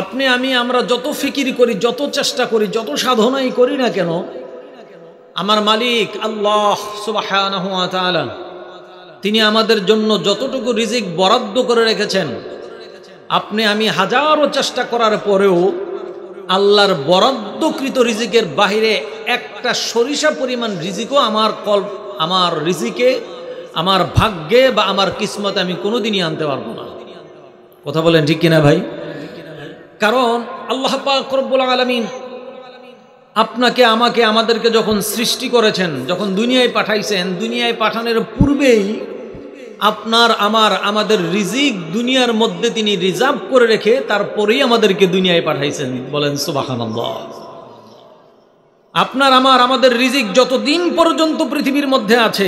আপনি আমি আমরা যত ফিকির করি, যত চেষ্টা করি, যত সাধনাই করি না কেন, আমার মালিক আল্লাহ সুবহানাহু ওয়া তাআলা তিনি আমাদের জন্য যতটুকু রিজিক বরাদ্দ করে রেখেছেন, আপনি আমি হাজারো চেষ্টা করার পরেও আল্লাহর বরাদ্দকৃত রিজিকের বাহিরে একটা সরিষা পরিমাণ রিজিকও আমার রিজিকে, আমার ভাগ্যে বা আমার কিসমতে আমি কোনোদিনই আনতে পারবো না। কথা বলেন ঠিক কিনা ভাই? কারণ আল্লাহ পাক রব্বুল আলামিন আপনাকে আমাকে আমাদেরকে যখন সৃষ্টি করেছেন, যখন দুনিয়ায় পাঠাইছেন, দুনিয়ায় পাঠানোর পূর্বেই আপনার আমাদের রিজিক দুনিয়ার মধ্যে তিনি রিজার্ভ করে রেখে তারপরেই আমাদেরকে দুনিয়ায় পাঠাইছেন। বলেন সুবহানাল্লাহ। আপনার আমাদের রিজিক যতদিন পর্যন্ত পৃথিবীর মধ্যে আছে,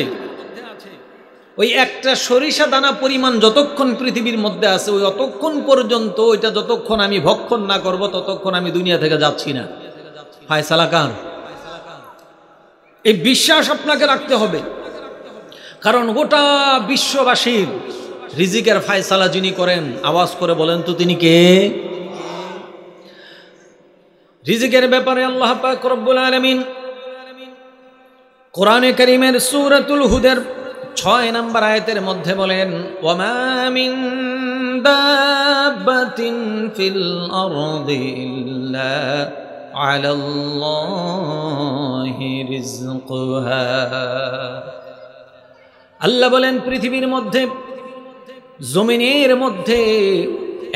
ওই একটা সরিষা দানা পরিমাণ যতক্ষণ পৃথিবীর মধ্যে আছে, ওই অতক্ষণ পর্যন্ত, ওইটা যতক্ষণ আমি ভক্ষণ না করব ততক্ষণ আমি দুনিয়া থেকে যাচ্ছি না। ফায়সালা কার? এই বিশ্বাস আপনাকে রাখতে হবে। কারণ গোটা বিশ্ববাসীর রিজিকের ফায়সালা যিনি করেন, আওয়াজ করে বলেন তো তিনি কে? রিজিকের ব্যাপারে আল্লাহ পাক রব্বুল আলামিন কোরআনে কারীমের সূরাতুল হুদের 6 নম্বর আয়াতের মধ্যে বলেন, ওয়ামা মিন দাব্বাতিন ফিল আরদি ইল্লা আলাল্লাহি রিজকুহা। আল্লাহ বলেন পৃথিবীর মধ্যে, জমিনের মধ্যে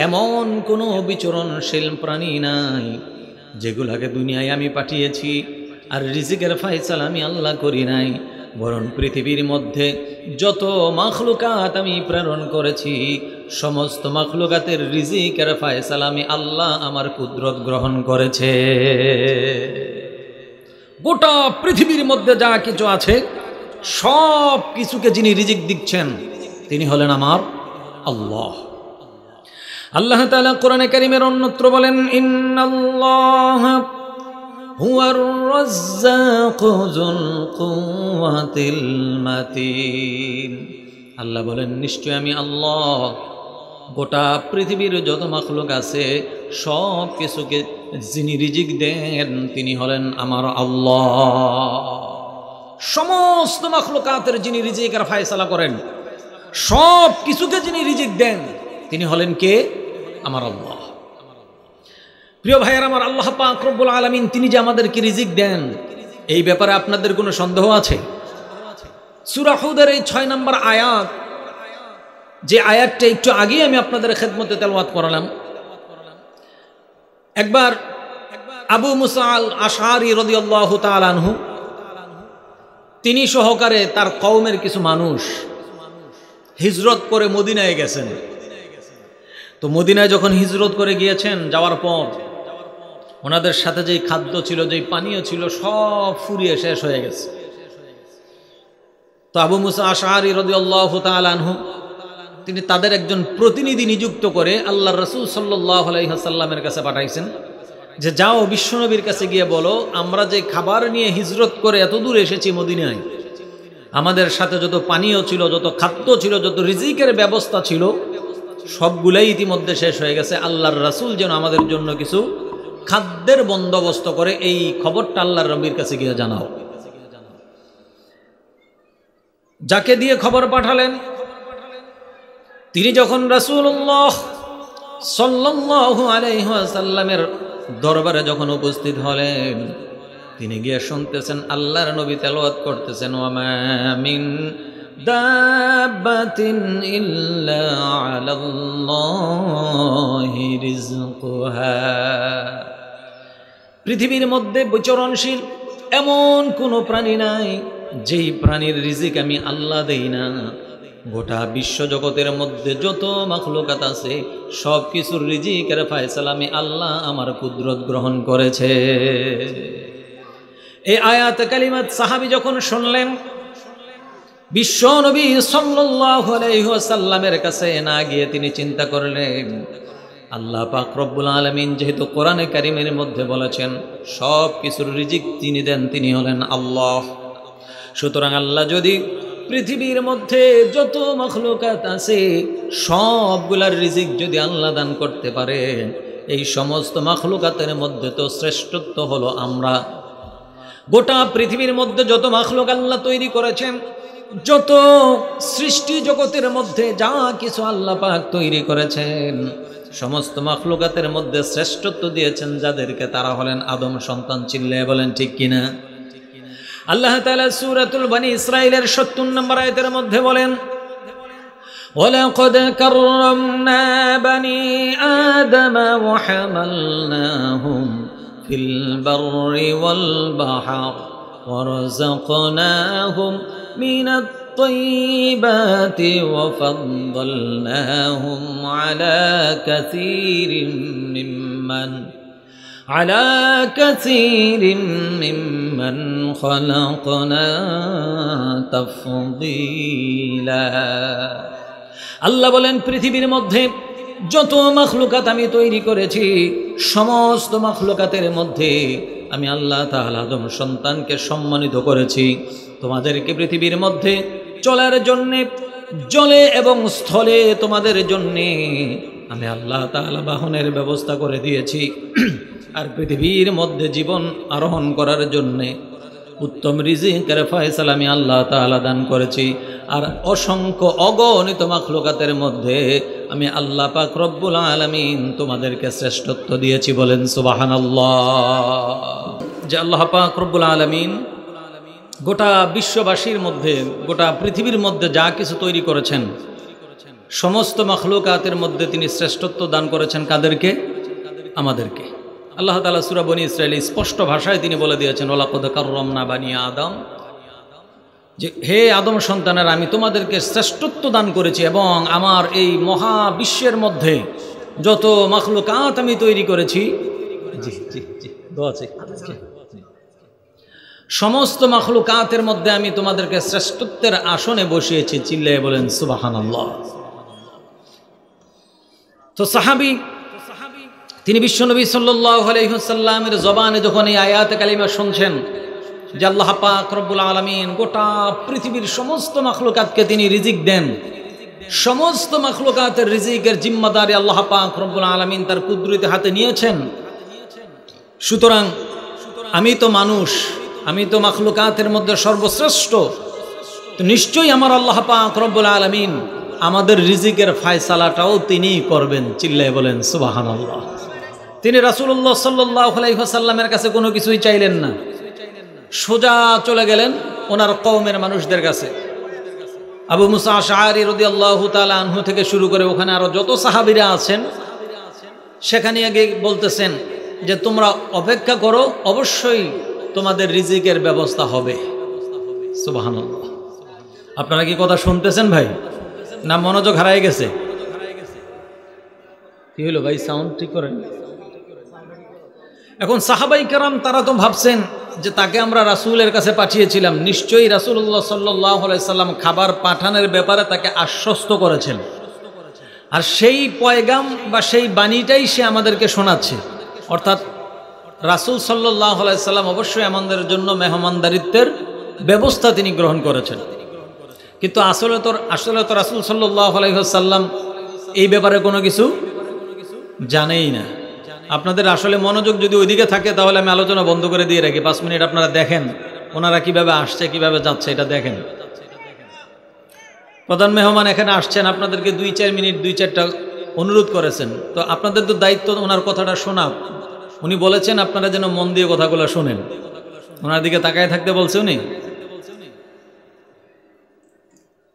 এমন কোনো বিচরণশীল প্রাণী নাই যেগুলাকে দুনিয়ায় আমি পাঠিয়েছি আর রিজিকের ফায়সালা আমি আল্লাহ করি নাই। বরং পৃথিবীর মধ্যে যত মাখলুকাত আমি প্রেরণ করেছি, সমস্ত মাখলুকাতের রিজিকের ফায়সালা আমি আল্লাহ আমার কুদরত গ্রহণ করেছে। গোটা পৃথিবীর মধ্যে যা কিছু আছে সব কিছুকে যিনি রিজিক দিচ্ছেন তিনি হলেন আমার আল্লাহ। আল্লাহ তাআলা কোরআনে কারীমের অন্যত্র বলেন, ইন্নাল্লাহা হুয়ার রাজ্জাকু যুল কুওয়াতিল মাতিন। আল্লাহ বলেন নিশ্চয় আমি আল্লাহ গোটা পৃথিবীর যত মাখলুক আছে সব কিছুকে যিনি রিজিক দেন তিনি হলেন আমার আল্লাহ। সমস্ত মাখলুকাতের যিনি রিজিকের ফায়সালা করেন, সব কিছুকে যিনি রিজিক দেন তিনি হলেন কে? আমার আল্লাহ। প্রিয় ভাইয়ের আমার, আল্লাহ পাক রব্বুল আলামিন তিনি যে আমাদেরকে রিজিক দেন, এই ব্যাপারে আপনাদের কোনো সন্দেহ আছে? সূরা হুদের এই 6 নম্বর আয়াত, যে আয়াতটা একটু আগেই আমি আপনাদের খেদমতে তেলাওয়াত করালাম, একবার আবু মুসা আল আশআরী রাদিয়াল্লাহু তাআলা আনহু তিনি সহকারে তার কওমের কিছু মানুষ হিজরত করে মদিনায় গেছেন। তো মদিনায় যখন হিজরত করে গিয়েছেন, যাওয়ার পর ওনাদের সাথে যেই খাদ্য ছিল, যেই পানীয় ছিল, সব ফুরিয়ে শেষ হয়ে গেছে। তো আবু মুসা আশআরী রাদিয়াল্লাহু তাআলা আনহু তিনি তাদের একজন প্রতিনিধি নিযুক্ত করে আল্লাহর রাসূল সাল্লাল্লাহু আলাইহি ওয়াসাল্লামের কাছে পাঠাইছেন যে যাও বিশ্বনবীর কাছে গিয়ে বলো, আমরা যে খাবার নিয়ে হিজরত করে এত দূর এসেছি মদিনায়, আমাদের সাথে যত পানীয় ছিল, যত খাদ্য ছিল, যত রিজিকের ব্যবস্থা ছিল, সবগুলাই ইতিমধ্যে শেষ হয়ে গেছে। আল্লাহর রাসূল যেন আমাদের জন্য কিছু খাদ্যের বন্দোবস্ত করে, এই খবরটা আল্লাহর নবীর কাছে গিয়ে জানাও। যাকে দিয়ে খবর পাঠালেন, তিনি যখন রাসূলুল্লাহ সাল্লাল্লাহু আলাইহি ওয়াসাল্লামের দরবারে যখন উপস্থিত হলেন, তিনি গিয়ে শুনতেছেন আল্লাহর নবী তেলাওয়াত করতেছেন, ওয়ামা মিন দাব্বাতিন ইল্লা আলাল্লাহি রিজকুহা। পৃথিবীর মধ্যে বিচরণশীল এমন কোনো প্রাণী নাই যেই প্রাণীর রিজিক আমি আল্লাহ দেই না। গোটা বিশ্ব জগতের মধ্যে যত মাখলুকাত আছে সব কিছুর রিজিকের ফায়সালা আমি আল্লাহ আমার কুদরত গ্রহণ করেছে। এই আয়াত কালিমাত সাহাবী যখন শুনলেন, বিশ্ব নবী সাল্লাল্লাহু আলাইহি ওয়াসাল্লামের কাছে না গিয়ে তিনি চিন্তা করলেন, আল্লাহ পাক রব্বুল আলামিন যেহেতু কোরআনে কারীমের মধ্যে বলেছেন সব কিছুর রিজিক তিনি দেন, তিনি হলেন আল্লাহ। সুতরাং আল্লাহ যদি পৃথিবীর মধ্যে যত মাখলুকাত আছে সবগুলার রিজিক যদি আল্লাহ দান করতে পারেন, এই সমস্ত মাখলুকাতের মধ্যে তো শ্রেষ্ঠত্ব হলো আমরা। গোটা পৃথিবীর মধ্যে যত মাখলুক আল্লাহ তৈরি করেছেন, যত সৃষ্টি জগতের মধ্যে যা কিছু আল্লাহ পাক তৈরি করেছেন, সমস্ত মাখলুকাতের মধ্যে শ্রেষ্ঠত্ব দিয়েছেন যাদেরকে, তারা হলেন আদম সন্তান। চিল্লায়ে বলেন ঠিক কিনা? আল্লাহ তাআলা সূরাতুল বনী ইসরাঈলের ৭০ নম্বর আয়াতের মধ্যে বলেন, ওয়ালাকাদ কাররামনা বনী আদম ওয়া হামালনাহুম ফিল বাররি ওয়াল বাহর ওয়া রাযাকনাহুম মিনাত তাইয়্যিবাতি ওয়া ফাদ্দালনাহুম আলা কাসীরিম মিম্মান খালাকনা তাফদীলা। আল্লাহ বলেন, পৃথিবীর মধ্যে যত মাখলুকাত আমি তৈরি করেছি, সমস্ত মাখলুকাতের মধ্যে আমি আল্লাহ তাআলা আদম সন্তানকে সম্মানিত করেছি। তোমাদেরকে পৃথিবীর মধ্যে চলার জন্যে, জলে এবং স্থলে তোমাদের জন্যে আমি আল্লাহ তাআলা বাহনের ব্যবস্থা করে দিয়েছি। আর পৃথিবীর মধ্যে জীবন আরোহণ করার জন্যে উত্তম রিজিকের ফয়সালা আমি আল্লাহ তাআলা দান করেছি। আর অসংখ্য অগণিত মাখলুকাতের মধ্যে আমি আল্লাহ পাক রব্বুল আলামিন তোমাদেরকে শ্রেষ্ঠত্ব দিয়েছি। বলেন সুবহানাল্লাহ। যে আল্লাহ পাক রব্বুল আলামিন গোটা বিশ্ববাসীর মধ্যে, গোটা পৃথিবীর মধ্যে যা কিছু তৈরি করেছেন, সমস্ত মাখলুকাতের মধ্যে তিনি শ্রেষ্ঠত্ব দান করেছেন কাদেরকে? আমাদেরকে। আল্লাহ তাআলা সূরা বনী ইসরাঈল স্পষ্ট ভাষায় তিনি বলে দিয়েছেন, ওয়ালাকাদ কাররামনা বনী আদম, যে হে আদম সন্তানেরা, আমি তোমাদেরকে শ্রেষ্ঠত্ব দান করেছি এবং আমার এই মহাবিশ্বের মধ্যে যত মাখলুকাত আমি তৈরি করেছি, সমস্ত মাখলুকাতের মধ্যে আমি তোমাদেরকে শ্রেষ্ঠত্বের আসনে বসিয়েছি। চিল্লায়ে বলেন সুবহানাল্লাহ। তো সাহাবী তিনি বিশ্বনবী সাল্লাল্লাহু আলাইহি ওয়াসাল্লামের জবানে যখন এই আয়াতে কালিমা শুনছেন যে আল্লাহ পাক রব্বুল আলামিন গোটা পৃথিবীর সমস্ত মাখলুকাতকে তিনি রিজিক দেন, সমস্ত মাখলুকাতের রিজিকের জিম্মাদারি আল্লাহ পাক রব্বুল আলামিন তার কুদরতি হাতে নিয়েছেন। সুতরাং আমি তো মানুষ, আমি তো মাখলুকাতের মধ্যে সর্বশ্রেষ্ঠ, তো নিশ্চয়ই আমার আল্লাহ পাক রব্বুল আলামিন আমাদের রিজিকের ফয়সালাটাও তিনিই করবেন। চিল্লায়ে বলেন সুবহানাল্লাহ। তিনি রাসূলুল্লাহ সাল্লাল্লাহু আলাইহি ওয়াসাল্লামের কাছে কোনো কিছুই চাইলেন না, সোজা চলে গেলেন ওনার কওমের মানুষদের কাছে। আবু মুসা আশআরী রাদিয়াল্লাহু তাআলা আনহু থেকে শুরু করে ওখানে আরো যত সাহাবীরা আছেন, সেখানে আগে বলতেছেন যে তোমরা অপেক্ষা করো, অবশ্যই তোমাদের রিজিকের ব্যবস্থা হবে। সুবহানাল্লাহ। আপনারা কি কথা শুনতেছেন ভাই, না মনোযোগ হারায় গেছে? কি হলো ভাই, সাউন্ড ঠিক করেন। এখন সাহাবাই কেরাম তারা তো ভাবছেন যে তাকে আমরা রাসূলের কাছে পাঠিয়েছিলাম, নিশ্চয়ই রাসূলুল্লাহ সাল্লাল্লাহু আলাইহি সাল্লাম খাবার পাঠানোর ব্যাপারে তাকে আশ্বস্ত করেছেন, আর সেই পয়গাম বা সেই বাণীটাই সে আমাদেরকে শোনাচ্ছে। অর্থাৎ রাসূল সাল্লাল্লাহু আলাইহি সাল্লাম অবশ্যই আমাদের জন্য মেহমানদারিত্বের ব্যবস্থা তিনি গ্রহণ করেছেন। কিন্তু আসলে তো রাসূল সাল্লাল্লাহু আলাইহি সাল্লাম এই ব্যাপারে কোনো কিছু জানেই না। আপনাদের আসলে মনোযোগ যদি ওইদিকে থাকে তাহলে আমি আলোচনা বন্ধ করে দিয়ে রাখি, 5 মিনিট আপনারা দেখেন ওনারা কিভাবে আসছে, কিভাবে যাচ্ছে, এটা দেখেন। প্রধান মেহমান এখানে আসছেন, আপনাদেরকে 2-4 মিনিট 2-4টা অনুরোধ করেছেন, তো আপনাদের তো দায়িত্ব ওনার কথাটা শোনা। উনি বলেছেন আপনারা যেন মন দিয়ে কথাগুলো শোনেন, ওনার দিকে তাকায় থাকতে বলছে উনি।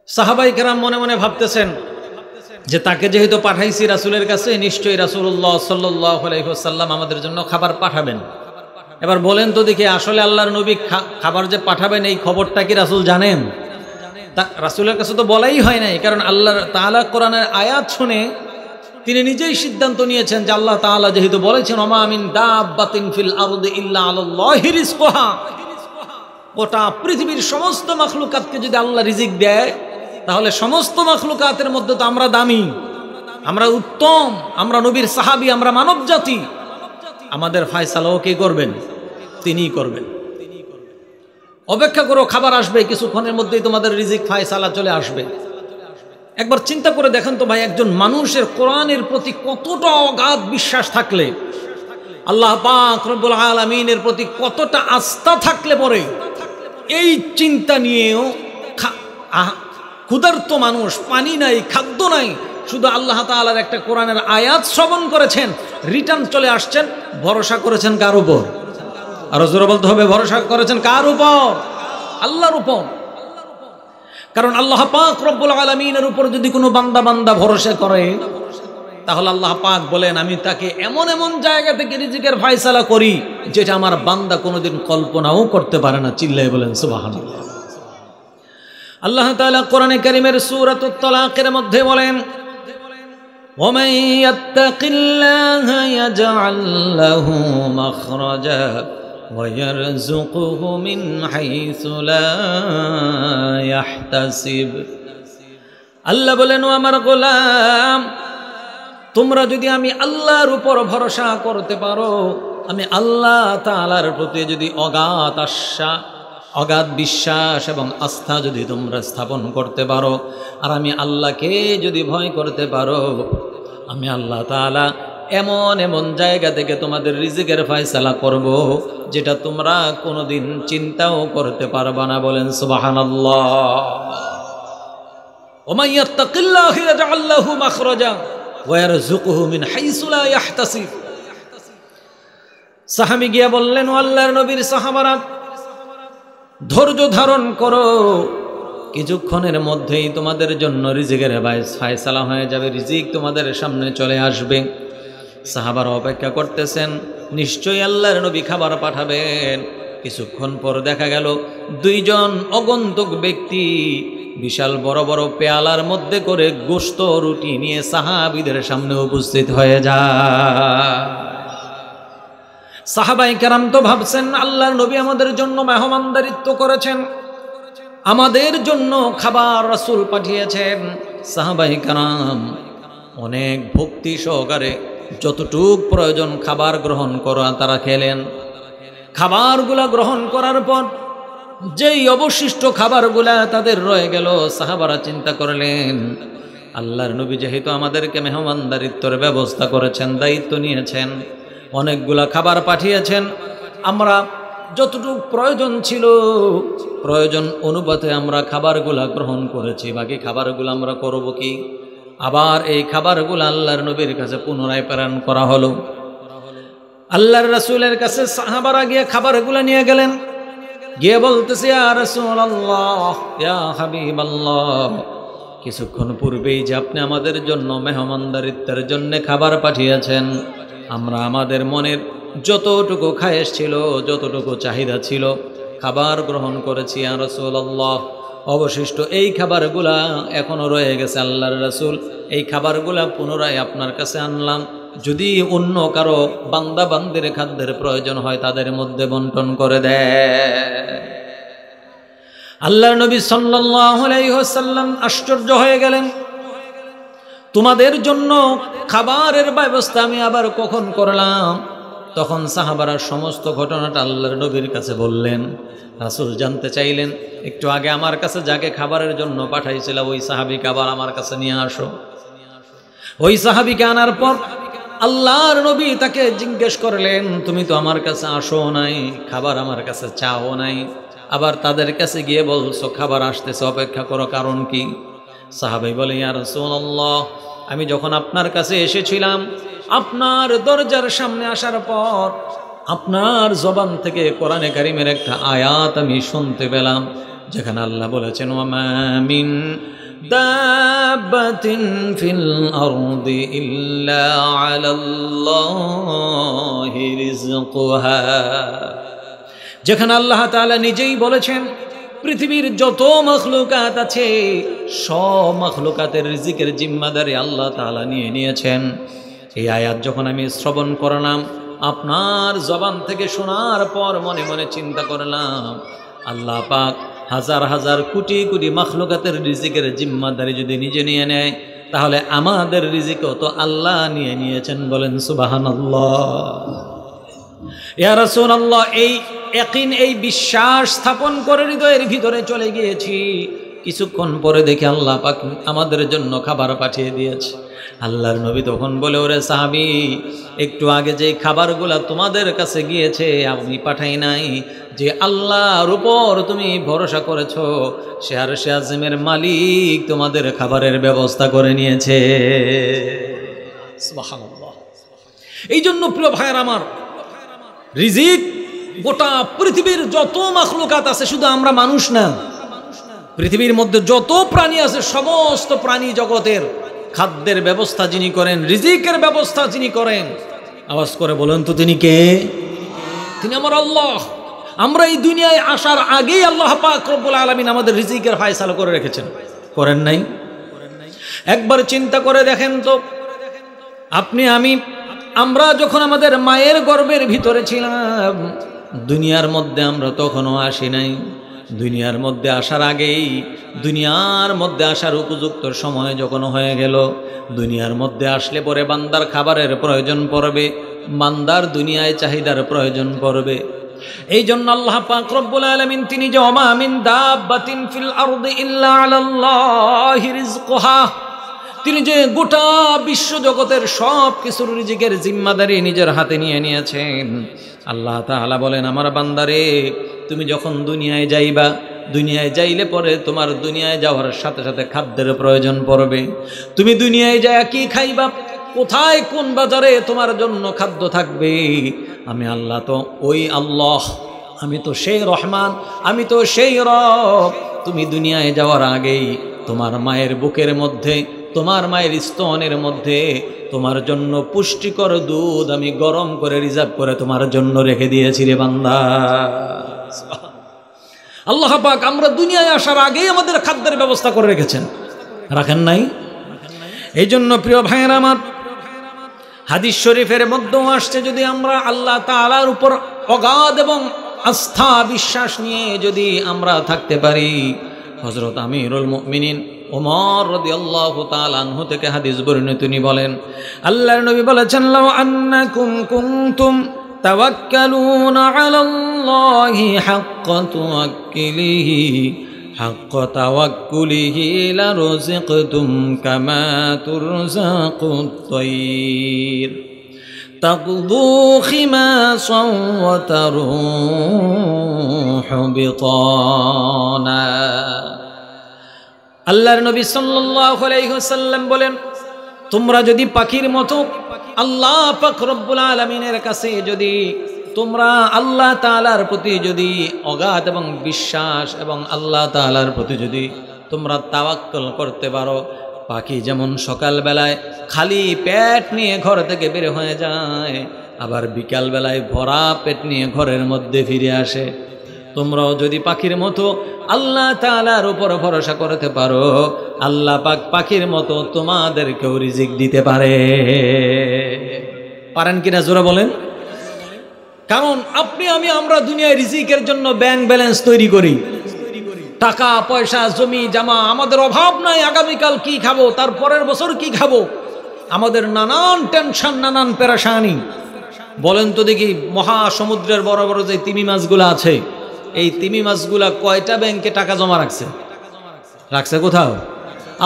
সাহাবাই কেরাম মনে মনে ভাবতেছেন যে তাকে যেহেতু পাঠাইছি রাসূলের কাছে, নিশ্চয়ই রাসূলুল্লাহ সাল্লাল্লাহু আলাইহি ওয়াসাল্লাম আমাদের জন্য খাবার পাঠাবেন। এবার বলেন তো দেখি, আসলে আল্লাহর নবী খাবার যে পাঠাবেন এই খবরটা কি রাসূল জানেন? রাসূলের কাছে তো বলাই হয় নাই, কারণ আল্লাহ তাআলা কোরআনের আয়াত শুনে তিনি নিজেই সিদ্ধান্ত নিয়েছেন যে আল্লাহ তাআলা যেহেতু বলেছেন ওমা মিন দাব্বাতিন ফিল আরদি ইল্লা আলাল্লাহি রিজকুহা, গোটা পৃথিবীর সমস্ত মাখলুকাতকে যদি আল্লাহ রিজিক দেয়, তাহলে সমস্ত মাখলুকাতের মধ্যে তো আমরা দামি, আমরা উত্তম, আমরা নবীর সাহাবী, আমরা মানব জাতি, আমাদের ফয়সালাও কে করবেন? তিনিই করবেন। অপেক্ষা করো, খাবার আসবে, কিছুক্ষণের মধ্যেই তোমাদের রিজিক ফয়সালা চলে আসবে। একবার চিন্তা করে দেখেন তো ভাই, একজন মানুষের কোরআনের প্রতি কতটা অগাধ বিশ্বাস থাকলে, আল্লাহ পাক রব্বুল আলামিনের প্রতি কতটা আস্থা থাকলে পরে এই চিন্তা নিয়েও ক্ষুধার্ত মানুষ, পানি নাই, খাদ্য নাই, শুধু আল্লাহ তাআলার একটা কোরআনের আয়াত শ্রবণ করেছেন, রিটার্ন চলে আসছেন, ভরসা করেছেন কার উপর? আরো জোরে বলতে হবে, ভরসা করেছেন কার উপর? আল্লাহর উপর। কারণ আল্লাহ পাক রব্বুল আলামিনের উপর যদি কোনো বান্দা ভরসা করে, তাহলে আল্লাহ পাক বলেন আমি তাকে এমন এমন জায়গা থেকে রিজিকের ফয়সালা করি যেটা আমার বান্দা কোনোদিন কল্পনাও করতে পারে না। চিল্লায়ে বলেন সুবহানাল্লাহ। আল্লাহ তাআলা কোরআনে কারীমের সূরাতুত তালাকের মধ্যে বলেন, ওয়ামান ইয়াত্তাকিল্লাহা ইয়াজআল লাহু মাখরাজা ওয়া ইয়ারযুকুহু মিন হাইসু লা ইয়াহতাসিব। আল্লাহ বলেন, ও আমার গোলাম, তোমরা যদি আমি আল্লাহর উপর ভরসা করতে পারো, আমি আল্লাহ তাআলার প্রতি যদি অগাধ বিশ্বাস এবং আস্থা যদি তোমরা স্থাপন করতে পারো, আর আমি আল্লাহকে যদি ভয় করতে পারো, আমি আল্লাহ তাআলা এমন এমন জায়গা থেকে তোমাদের রিজিকের ফয়সালা করব যেটা তোমরা কোনোদিন চিন্তাও করতে পারবা না। বলেন সুবহানাল্লাহ। ওয়া ইয়াত্তাকিল্লাহা ইয়াজআল লাহু মাখরাজা ওয়া ইয়ারযুকুহু মিন হাইসু লা ইয়াহতাসিব। সাহাবী গিয়া বললেন, ও আল্লাহর নবীর সাহাবারা, ধৈর্য ধারণ করো, কিছুক্ষণের মধ্যেই তোমাদের জন্য রিজিকের ফয়সালা হয়ে যাবে, রিজিক তোমাদের সামনে চলে আসবে। সাহাবারা অপেক্ষা করতেছেন, নিশ্চয়ই আল্লাহর নবী খাবার পাঠাবেন। কিছুক্ষণ পর দেখা গেল দুইজন আগন্তুক ব্যক্তি বিশাল বড় বড় পেয়ালার মধ্যে করে গোশত রুটি নিয়ে সাহাবীদের সামনে উপস্থিত হয়ে যায়। সাহাবায়ে কেরাম তো ভাবছেন আল্লাহর নবী আমাদের জন্য মেহমানদারিত্ব করেছেন, আমাদের জন্য খাবার রাসূল পাঠিয়েছেন। সাহাবায়ে কেরাম অনেক ভক্তি সহকারে যতটুক প্রয়োজন খাবার গ্রহণ করা তারা খেলেন। খাবারগুলা গ্রহণ করার পর যেই অবশিষ্ট খাবারগুলা তাদের রয়ে গেল, সাহাবারা চিন্তা করলেন আল্লাহর নবী যেহেতু আমাদেরকে মেহমানদারিত্বের ব্যবস্থা করেছেন, দায়িত্ব নিয়েছেন, অনেকগুলা খাবার পাঠিয়েছেন, আমরা যতটুকু প্রয়োজন ছিল প্রয়োজন অনুপাতে আমরা খাবারগুলা গ্রহণ করেছি, বাকি খাবারগুলো আমরা করব কি? আবার এই খাবারগুলো আল্লাহর নবীর কাছে পুনরায় প্রেরণ করা হলো। আল্লাহর রাসূলের কাছে সাহাবারা গিয়ে খাবারগুলো নিয়ে গেলেন, গিয়ে বলতেছে, ইয়া রাসূলুল্লাহ, ইয়া হাবিবাল্লাহ, কিছুক্ষণ পূর্বেই যে আপনি আমাদের জন্য মেহমানদারিত্বের জন্য খাবার পাঠিয়েছেন, আমরা আমাদের মনের যতটুকু খায়েশ ছিল, যতটুকু চাহিদা ছিল, খাবার গ্রহণ করেছি ইয়া রাসূলুল্লাহ। অবশিষ্ট এই খাবারগুলা এখনো রয়ে গেছে আল্লাহর রাসূল, এই খাবারগুলা পুনরায় আপনার কাছে আনলাম, যদি অন্য কারো বান্দা বান্দির খাদ্যের প্রয়োজন হয় তাদের মধ্যে বন্টন করে দেয়। আল্লাহর নবী সাল্লাল্লাহু আলাইহি ওয়াসাল্লাম আশ্চর্য হয়ে গেলেন, তোমাদের জন্য খাবারের ব্যবস্থা আমি আবার কখন করলাম? তখন সাহাবারা সমস্ত ঘটনাটা আল্লাহর নবীর কাছে বললেন। রাসূল জানতে চাইলেন, একটু আগে আমার কাছে যাকে খাবারের জন্য পাঠাইছিল ওই সাহাবীকে আবার আমার কাছে নিয়ে আসো। ওই সাহাবীকে আনার পর আল্লাহর নবী তাকে জিজ্ঞেস করলেন, তুমি তো আমার কাছে আসো নাই, খাবার আমার কাছে চাও নাই, আবার তাদের কাছে গিয়ে বলছো খাবার আসতেছে, অপেক্ষা করো, কারণ কি? সাহাবী বলে, ইয়া রাসূলুল্লাহ, আমি যখন আপনার কাছে এসেছিলাম, আপনার দরজার সামনে আসার পর আপনার জবান থেকে কোরআনে কারীমের একটা আয়াত আমি শুনতে পেলাম, যেখানে আল্লাহ বলেছেন, ওয়া মা মিন দাব্বাতিন ফিল আরদি ইল্লা আলাল্লাহি রিজকুহা। যেখানে আল্লাহ তাআলা নিজেই বলেছেন পৃথিবীর যত মখলুকাত আছে সব মখলুকাতের রিজিকের জিম্মাদারি আল্লাহ তাআলা নিয়ে নিয়েছেন। এই আয়াত যখন আমি শ্রবণ করলাম, আপনার জবান থেকে শোনার পর মনে মনে চিন্তা করলাম, আল্লাহ পাক হাজার হাজার কোটি কোটি মখলুকাতের রিজিকের জিম্মাদারি যদি নিজে নিয়ে নেয়, তাহলে আমাদের রিজিকও তো আল্লাহ নিয়ে নিয়েছেন। বলেন সুবহানাল্লাহ। ইয়া রাসূলুল্লাহ, এই ইয়াকিন, এই বিশ্বাস স্থাপন করে হৃদয়ের ভিতরে চলে গিয়েছি, কিছুক্ষণ পরে দেখে আল্লাহ পাক আমাদের জন্য খাবার পাঠিয়ে দিয়েছে। আল্লাহর নবী তখন বলে, ওরে সাহাবী, একটু আগে যে খাবারগুলা তোমাদের কাছে গিয়েছে আমি পাঠাই নাই, যে আল্লাহর উপর তুমি ভরসা করেছো সে আরশে আযিমের মালিক তোমাদের খাবারের ব্যবস্থা করে নিয়েছে। সুবহানাল্লাহ। এই জন্য প্রিয় ভাইয়ের আমার, রিজিক গোটা পৃথিবীর যত মাখলুকাত আছে, শুধু আমরা মানুষ না, পৃথিবীর মধ্যে যত প্রাণী আছে সমস্ত প্রাণী জগতের খাদ্যের ব্যবস্থা যিনি করেন, রিজিকের ব্যবস্থা যিনি করেন, আওয়াজ করে বলেন তো তিনি কে? তিনি আমার আল্লাহ। আমরা এই দুনিয়ায় আসার আগেই আল্লাহ পাক রব্বুল আলামিন আমাদের রিজিকের ফয়সালা করে রেখেছেন, করেন নাই? একবার চিন্তা করে দেখেন তো, আপনি আমরা যখন আমাদের মায়ের গর্ভের ভিতরে ছিলাম, দুনিয়ার মধ্যে আমরা তখনও আসি নাই। দুনিয়ার মধ্যে আসার আগেই, দুনিয়ার মধ্যে আসার উপযুক্ত সময় যখন হয়ে গেল, দুনিয়ার মধ্যে আসলে পরে বান্দার খাবারের প্রয়োজন পড়বে, বান্দার দুনিয়ায় চাহিদার প্রয়োজন পড়বে। এই জন্য আল্লাহ পাক রব্বুল আলামিন তিনি যে ওমা মিন দাব্বাতিন ফিল আরদি ইল্লা আলাল্লাহি রিজকুহা, তিনি যে গোটা বিশ্ব জগতের সব কিছুর রিজিকের জিম্মাদারি নিজের হাতে নিয়ে নিয়েছেন। আল্লাহ তাআলা বলেন, আমার বান্দারে, তুমি যখন দুনিয়ায় যাইবা, দুনিয়ায় যাইলে পরে তোমার দুনিয়ায় যাওয়ার সাথে সাথে খাদ্যের প্রয়োজন পড়বে। তুমি দুনিয়ায় যায় কি খাইবা, কোথায় কোন বাজারে তোমার জন্য খাদ্য থাকবে, আমি আল্লাহ তো ওই আল্লাহ, আমি তো সেই রহমান, আমি তো সেই রব। তুমি দুনিয়ায় যাওয়ার আগেই তোমার মায়ের বুকের মধ্যে, তোমার মায়ের স্তনের মধ্যে তোমার জন্য পুষ্টিকর দুধ আমি গরম করে রিজার্ভ করে তোমার জন্য রেখে দিয়েছি রে বান্দা। আল্লাহ পাক আমরা দুনিয়ায় আসার আগেই আমাদের খাদ্যের ব্যবস্থা করে রেখেছেন, রাখেন নাই? এই জন্য প্রিয় ভাইয়েরা আমার, হাদিস শরীফের মধ্যেও আসছে, যদি আমরা আল্লাহ তাআলার উপর অগাধ এবং আস্থা বিশ্বাস নিয়ে যদি আমরা থাকতে পারি, হযরত আমিরুল মুমিনিন ওমর রাদিয়াল্লাহু তাআলা আনহু থেকে হাদিস বর্ণিত, তিনি বলেন, আল্লাহর নবী বলেছেন, লাউ আন্নাকুম কুনতুম তাওয়াক্কালুনা আলাল্লাহি হাক্কা তাওয়াক্কুলিহি হাক্কা তাওয়াক্কুলিহি লারুযিকতুম কামা তুরযাকুত তায়র তাগদু খিমাসান ওয়া তারুহু বিতানা। আল্লাহর নবী সাল্লাল্লাহু আলাইহি ওয়াসাল্লাম বলেন, তোমরা যদি পাখির মতো আল্লাহ পাক রব্বুল আলামিনের কাছে যদি তোমরা আল্লাহ তাআলার প্রতি যদি অগাধ এবং বিশ্বাস এবং আল্লাহ তাআলার প্রতি যদি তোমরা তাওয়াক্কুল করতে পারো, পাখি যেমন সকালবেলায় খালি পেট নিয়ে ঘর থেকে বের হয়ে যায়, আবার বিকালবেলায় ভরা পেট নিয়ে ঘরের মধ্যে ফিরে আসে, তোমরাও যদি পাখির মতো আল্লাহ তাআলার উপর ভরসা করতে পারো, আল্লাহ পাক পাখির মতো তোমাদেরকেও রিজিক দিতে পারে। পারেন কিনা জোরে বলেন? কারণ আমরা দুনিয়ায় রিজিকের জন্য ব্যাংক ব্যালেন্স তৈরি করি, টাকা পয়সা জমি জামা, আমাদের অভাব নাই, আগামীকাল কি খাবো, তার পরের বছর কি খাবো, আমাদের নানান টেনশন, নানান পেরেশানি। বলেন তো দেখি, মহাসমুদ্রের বড় বড় যে তিমি মাছগুলো আছে, এই তিমি মাছগুলা কয়টা ব্যাংকে টাকা জমা রাখছে? কোথাও?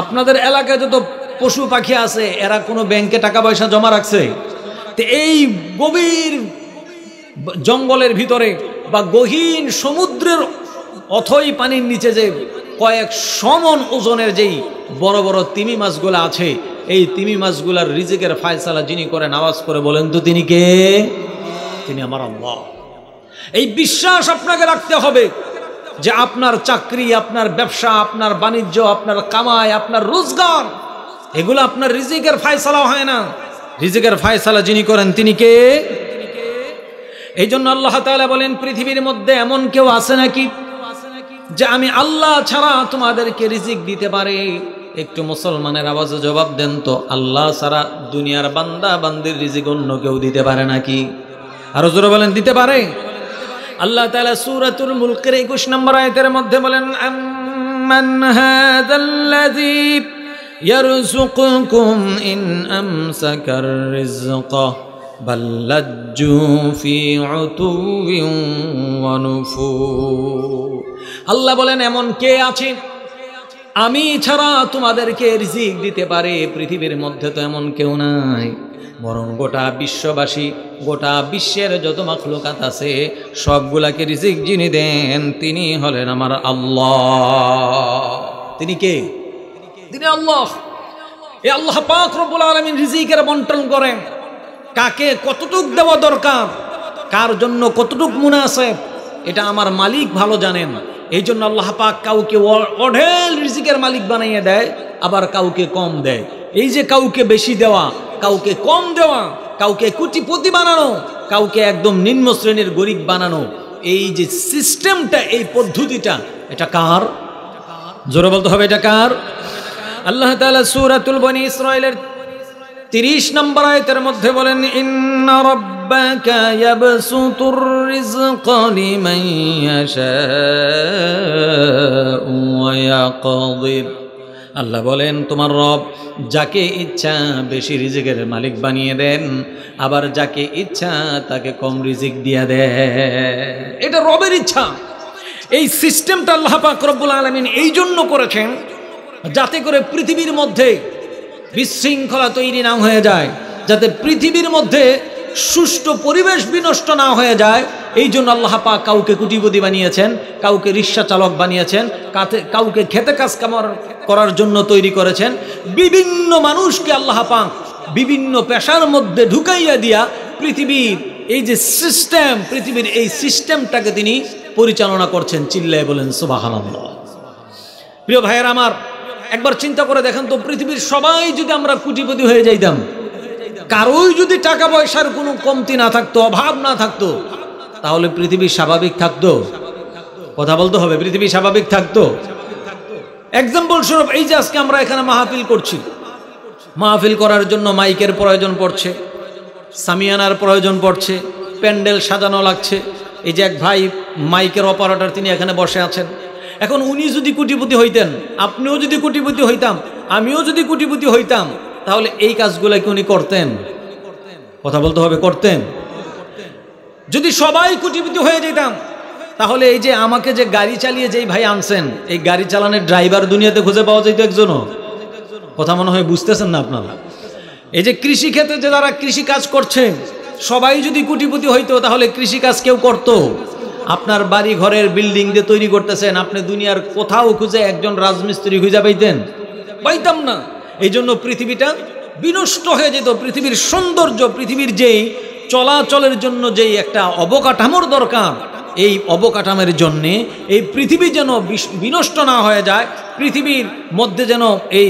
আপনাদের এলাকায় যত পশু পাখি আছে, এরা কোনো ব্যাংকে টাকা পয়সা জমা রাখছে? তো এই গভীর জঙ্গলের ভিতরে বা গহীন সমুদ্রের অথই পানির নিচে যে কয়েক সমন ওজনের যেই বড় বড় তিমি মাছগুলো আছে, এই তিমি মাছগুলার রিজিকের ফয়সালা যিনি করেন, আওয়াজ করে বলেন তো তিনি কে? তিনি আমার আল্লাহ। এই বিশ্বাস আপনাকে রাখতে হবে যে আপনার চাকরি, আপনার ব্যবসা, আপনার বাণিজ্য, আপনার কামাই, আপনার রোজগার, এগুলো আপনার রিজিকের ফয়সালা হয় না। রিজিকের ফয়সালা যিনি করেন তিনি কে? এই জন্য আল্লাহ তাআলা বলেন, পৃথিবীর মধ্যে এমন কেউ আছে নাকি যে আমি আল্লাহ ছাড়া তোমাদেরকে রিজিক দিতে পারে? একটু মুসলমানের আওয়াজে জবাব দেন তো, আল্লাহ ছাড়া দুনিয়ার বান্দা বান্দির রিজিক অন্য কেউ দিতে পারে নাকি? আরো জোরে বলেন, দিতে পারে? আল্লাহ তাআলা সূরাতুল মুলকের 21 নম্বর আয়াতের মধ্যে বলেন, আম্মান হাযাল্লাযী ইয়ারযুকুকুম ইন আমসাকার রিজকা বাল লাজ্জু ফি উতুওয়িন ওয়া নুফুর। আল্লাহ বলেন, এমন কে আছে আমি ছাড়া তোমাদেরকে রিজিক দিতে পারে পৃথিবীর মধ্যে তো এমন কেউ নাই, বরং গোটা বিশ্ববাসী, গোটা বিশ্বের যত মাখলুকাত আছে সবগুলাকে রিজিক যিনি দেন তিনি হলেন আমার আল্লাহ। তিনি কে? তিনি আল্লাহ। এই আল্লাহ পাক রব্বুল আলামিন রিজিকের বন্টন করেন। কাকে কতটুক দেওয়া দরকার, কার জন্য কতটুক মুনাসেব, এটা আমার মালিক ভালো জানেন। এই জন্য আল্লাহ পাক কাউকে অঢেল রিজিকের মালিক বানাইয়ে দেয়, আবার কাউকে কম দেয়। এই যে কাউকে বেশি দেওয়া, কাউকে কম দেওয়া, কাউকে কোটিপতি বানানো, কাউকে একদম নিম্ন শ্রেণীর গরিব বানানো, এই যে সিস্টেমটা, এই পদ্ধতিটা, এটা কার? জোরে বলতে হবে, এটা কার? আল্লাহ তাআলা সূরাতুল বনী ইসরাঈলের 30 নম্বর আয়াতের মধ্যে বলেন, ইন্না রাব্বাকা ইয়াবসুতুর রিজকা লিমান ইয়াশাউ ওয়া ইয়াকদির। আল্লাহ বলেন তোমার রব যাকে ইচ্ছা বেশি রিজিকের মালিক বানিয়ে দেন, আবার যাকে ইচ্ছা তাকে কম রিজিক দিয়ে দেন। এটা রবের ইচ্ছা। এই সিস্টেমটা আল্লাহ পাক রব্বুল আলামিন এই জন্য করেছেন যাতে করে পৃথিবীর মধ্যে বিশৃঙ্খলা তৈরি না হয়ে যায়, যাতে পৃথিবীর মধ্যে সুষ্ঠু পরিবেশ বিনষ্ট না হয়ে যায়। এই জন্য আল্লাহ পাক কাউকে কোটিপতি বানিয়েছেন, কাউকে রিক্সা চালক বানিয়েছেন, কাউকে খেতে কাজ করার জন্য তৈরি করেছেন। বিভিন্ন মানুষকে আল্লাহ পাক বিভিন্ন পেশার মধ্যে ঢুকাইয়া দিয়া পৃথিবীর এই যে সিস্টেম, পৃথিবীর এই সিস্টেমটাকে তিনি পরিচালনা করছেন। চিল্লায় বলেন সুবহানাল্লাহ। প্রিয় ভাইয়েরা আমার, একবার চিন্তা করে দেখেন তো, পৃথিবীর সবাই যদি আমরা কোটিপতি হয়ে যাইতাম, কারোই যদি টাকা পয়সার কোনো কমতি না থাকতো, অভাব না থাকতো, তাহলে পৃথিবী স্বাভাবিক থাকতো? কথা বলতে হবে, পৃথিবী স্বাভাবিক থাকতো? এক্সাম্পল স্বরূপ এই যে আজকে আমরা এখানে মাহফিল করছি, মাহফিল করার জন্য মাইকের প্রয়োজন পড়ছে, সামিয়ানার প্রয়োজন পড়ছে, প্যান্ডেল সাজানো লাগছে। এই যে এক ভাই মাইকের অপারেটর, তিনি এখানে বসে আছেন। এখন উনি যদি কোটিপতি হইতেন, আপনিও যদি কোটিপতি হইতাম, আমিও যদি কোটিপতি হইতাম, তাহলে এই কাজগুলো কি উনি করতেন? কথা বলতে হবে, করতেন? যদি সবাই কোটিপতি হয়ে যেতাম, তাহলে এই যে আমাকে যে গাড়ি চালিয়ে যেই ভাই আনছেন, এই গাড়ি চালানোর ড্রাইভার দুনিয়াতে খুঁজে পাওয়া যেত একজনও? কথা মনে হয় বুঝতেছেন না আপনারা। এই যে কৃষি ক্ষেত্রে যে যারা কৃষি কাজ করছেন, সবাই যদি কোটিপতি হইতো, তাহলে কৃষি কাজ কেউ করতো? আপনার বাড়ি ঘরের বিল্ডিং দিয়ে তৈরি করতেছেন, আপনি দুনিয়ার কোথাও খুঁজে একজন রাজমিস্ত্রি খুঁজে পাইতেন? পাইতাম না। এই জন্য পৃথিবীটা বিনষ্ট হয়ে যেত। পৃথিবীর সৌন্দর্য, পৃথিবীর যেই চলাচলের জন্য যেই একটা অবকাঠামোর দরকার, এই অবকাঠামোর জন্যে এই পৃথিবী যেন বিনষ্ট না হয়ে যায়, পৃথিবীর মধ্যে যেন এই